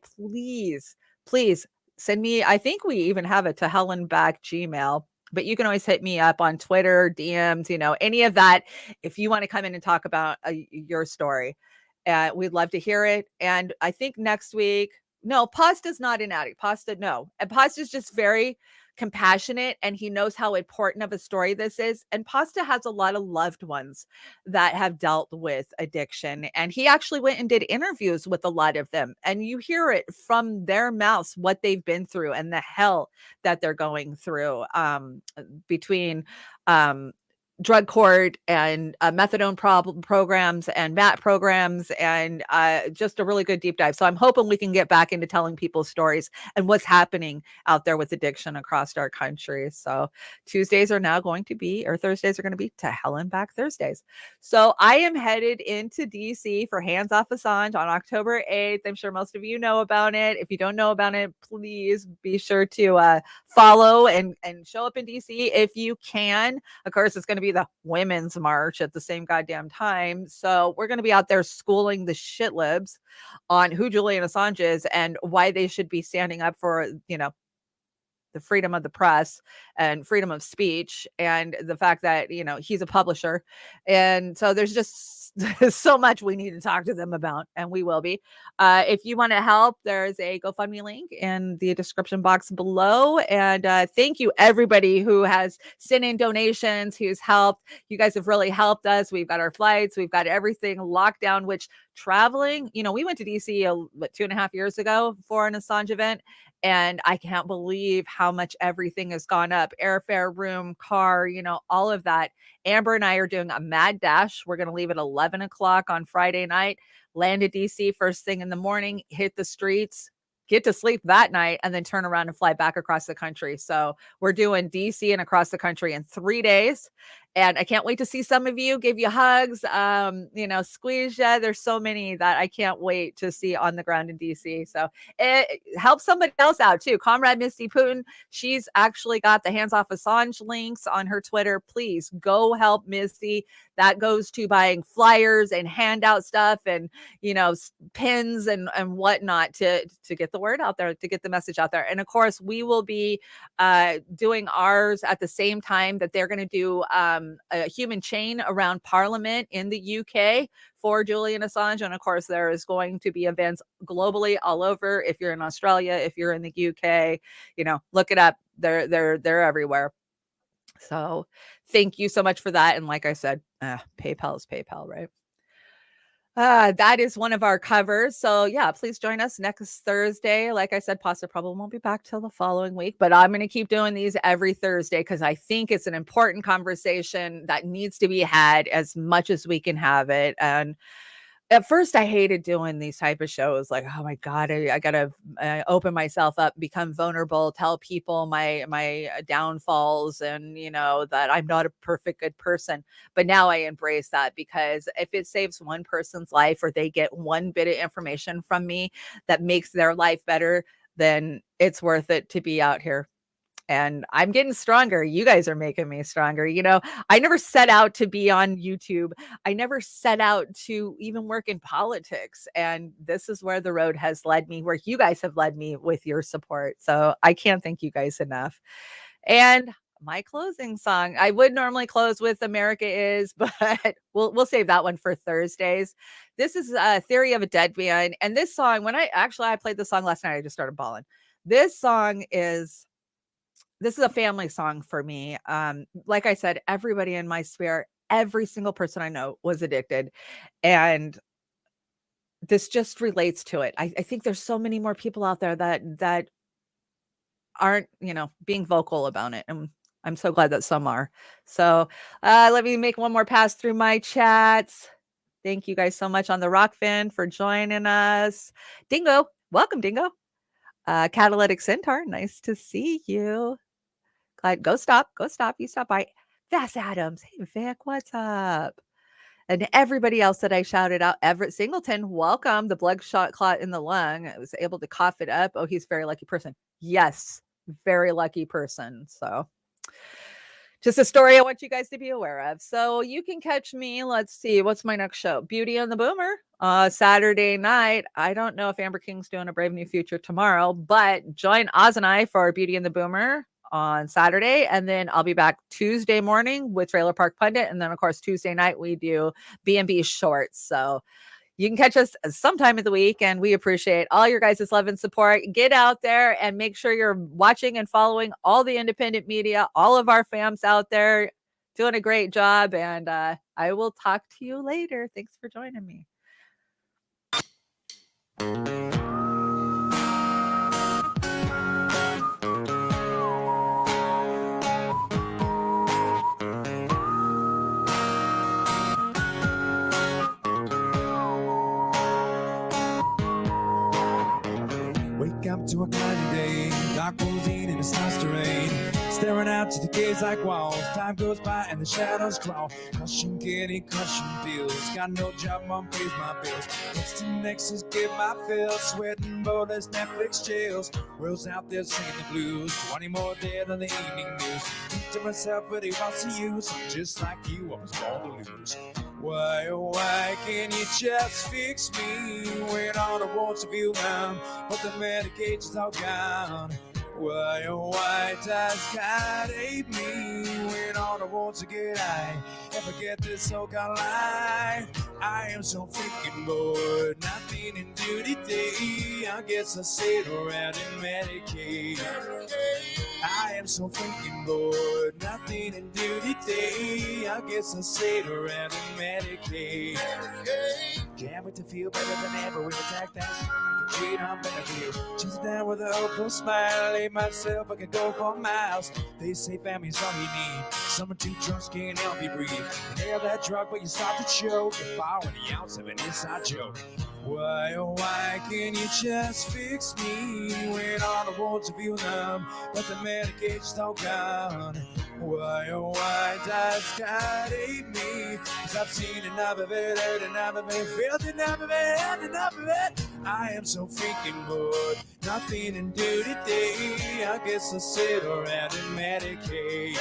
Speaker 1: please send me. I think we even have a To Hell and Back Gmail, but you can always hit me up on Twitter, DMs, any of that. If you want to come in and talk about your story, we'd love to hear it. And I think next week, No, Pasta's not an addict. Pasta, no. And Pasta's just very compassionate, and he knows how important of a story this is. And Pasta has a lot of loved ones that have dealt with addiction. And he actually went and did interviews with a lot of them. And you hear it from their mouths, what they've been through and the hell that they're going through between drug court and methadone programs and MAT programs, and just a really good deep dive. So I'm hoping we can get back into telling people's stories and what's happening out there with addiction across our country. So Thursdays are going to be to Hell and Back Thursdays. So I am headed into DC for Hands Off Assange on October 8th. I'm sure most of you know about it. If you don't know about it, please be sure to follow and show up in DC if you can. Of course, it's going to be the Women's March at the same goddamn time. So we're going to be out there schooling the shitlibs on who Julian Assange is and why they should be standing up for, the freedom of the press and freedom of speech, and the fact that, he's a publisher. And so there's just so much we need to talk to them about, and we will be. If you want to help, there's a GoFundMe link in the description box below. And thank you everybody who has sent in donations, who's helped. You guys have really helped us. We've got our flights, we've got everything locked down, which traveling, we went to DC 2.5 years ago for an Assange event. And I can't believe how much everything has gone up. Airfare, room, car, all of that. Amber and I are doing a mad dash. We're going to leave at 11 o'clock on Friday night, land at DC first thing in the morning, hit the streets, get to sleep that night, and then turn around and fly back across the country. So we're doing DC and across the country in 3 days. And I can't wait to see some of you, give you hugs, squeeze you. There's so many that I can't wait to see on the ground in DC. So it helps somebody else out too. Comrade Misty Putin, she's actually got the Hands Off Assange links on her Twitter. Please go help Misty. That goes to buying flyers and handout stuff and, pins and whatnot to get the word out there, to get the message out there. And of course, we will be doing ours at the same time that they're going to do a human chain around Parliament in the UK for Julian Assange. And of course, there is going to be events globally all over. If you're in Australia, if you're in the UK, look it up. They're everywhere. So thank you so much for that. And like I said, PayPal is PayPal, right? That is one of our covers. So yeah, please join us next Thursday. Like I said, Pasta probably won't be back till the following week, but I'm going to keep doing these every Thursday because I think it's an important conversation that needs to be had as much as we can have it. And at first I hated doing these type of shows. Like, oh my God, I got to open myself up, become vulnerable, tell people my downfalls and, that I'm not a perfect good person. But now I embrace that because if it saves one person's life or they get one bit of information from me that makes their life better, then it's worth it to be out here. And I'm getting stronger. You guys are making me stronger. I never set out to be on YouTube. I never set out to even work in politics. And this is where the road has led me, where you guys have led me with your support. So I can't thank you guys enough. And my closing song, I would normally close with America Is, but we'll save that one for Thursdays. This is a Theory of a Dead Man. And this song, I played the song last night, I just started bawling. This is a family song for me. Like I said, everybody in my sphere, every single person I know was addicted. And this just relates to it. I think there's so many more people out there that aren't, being vocal about it. And I'm so glad that some are. So let me make one more pass through my chats. Thank you guys so much on the Rokfin for joining us. Dingo, welcome, Dingo. Catalytic Centaur, nice to see you. Glad, go stop. You stop by. Vass Adams. Hey, Vic, what's up? And everybody else that I shouted out. Everett Singleton, welcome. The blood shot clot in the lung. I was able to cough it up. Oh, he's a very lucky person. Yes, very lucky person. So just a story I want you guys to be aware of. So you can catch me. Let's see. What's my next show? Beauty and the Boomer. Saturday night. I don't know if Amber King's doing a Brave New Future tomorrow, but join Oz and I for Beauty and the Boomer on Saturday, and then I'll be back Tuesday morning with Trailer Park Pundit, and then of course Tuesday night we do B&B Shorts. So You can catch us sometime of the week, and we appreciate all your guys' love and support. Get out there and make sure you're watching and following all the independent media, all of our fams out there doing a great job. And I will talk to you later. Thanks for joining me.
Speaker 19: Wake up to a cloudy day, dark routine and it starts to rain. Staring out to the gates like walls. Time goes by and the shadows crawl. Crushing, getting crushing feels. Got no job, mom pays my bills. Next to next is get my fill. Sweating borders, Netflix jails. World's out there singing the blues. 20 more dead on the evening news. Think to myself, but he wants to use. I'm just like you, I was born to lose. Why, oh why can't you just fix me when all the wants to feel numb, but the medication's all gone? Why, oh why does God hate me when all the wants to get high and forget this so-called life? I am so freaking bored, nothing to do today. I guess I'll sit around and medicate. I am so freaking bored, nothing to do today. I guess I'll sit around and medicate. Can't wait to feel better than ever when attack that cheat on Benadryl. Chase it down with a hopeful smile. Leave myself, I can go for miles. They say family's all you need. Someone too drunk can't help you breathe. Inhale that drug, but you start to choke. The bar with the ounce of an inside joke. Why, oh why can't you just fix me when all the wants to feel numb, but the medication's all gone? Why, oh why does God hate me? 'Cause I've seen enough of it, heard enough of it, felt enough of it, had enough of it. I am so freaking bored, nothing to do today. I guess I'll sit around and medicate.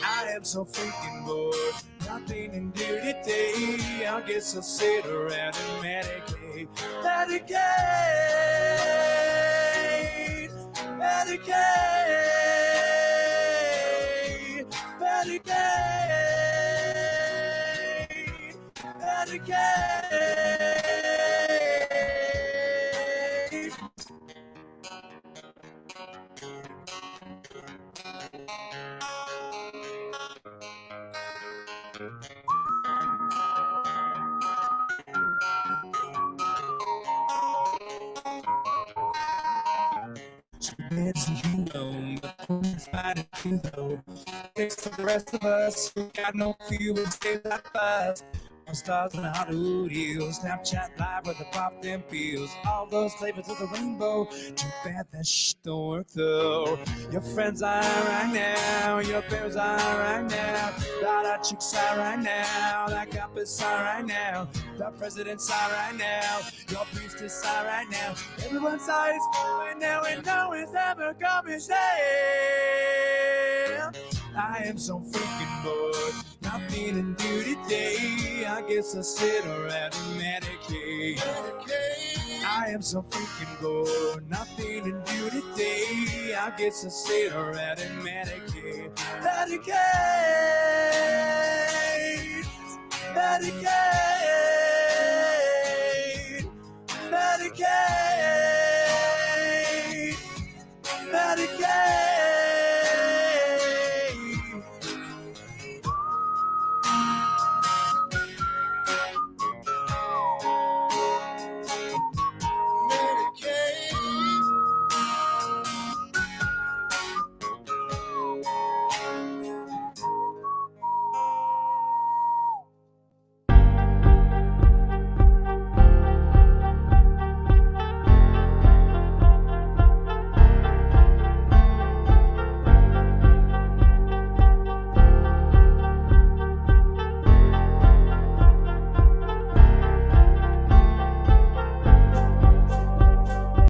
Speaker 19: I am so freaking bored, nothing to do today. I guess I'll sit around and medicate. Medicate, medicate, medicate, medicate. It's you know, but find it too though. It's for the rest of us who got no feelings, stay like us. Stars in Hollywood Hills, Snapchat live with the pop them pills. All those flavors of the rainbow. Too bad that shit don't work though. Your friends are right now, your parents are right now. Lot of chicks are right now, that campus are right now. The president's are right now, your priestess are right now. Everyone's eyes right now and no one's ever coming down. I am so freaking bored, nothing to do today. I guess I'll sit around and medicate. I am so freaking bored, nothing to do today. I guess I'll sit around and medicate. Medicate, medicate, medicate, medicate.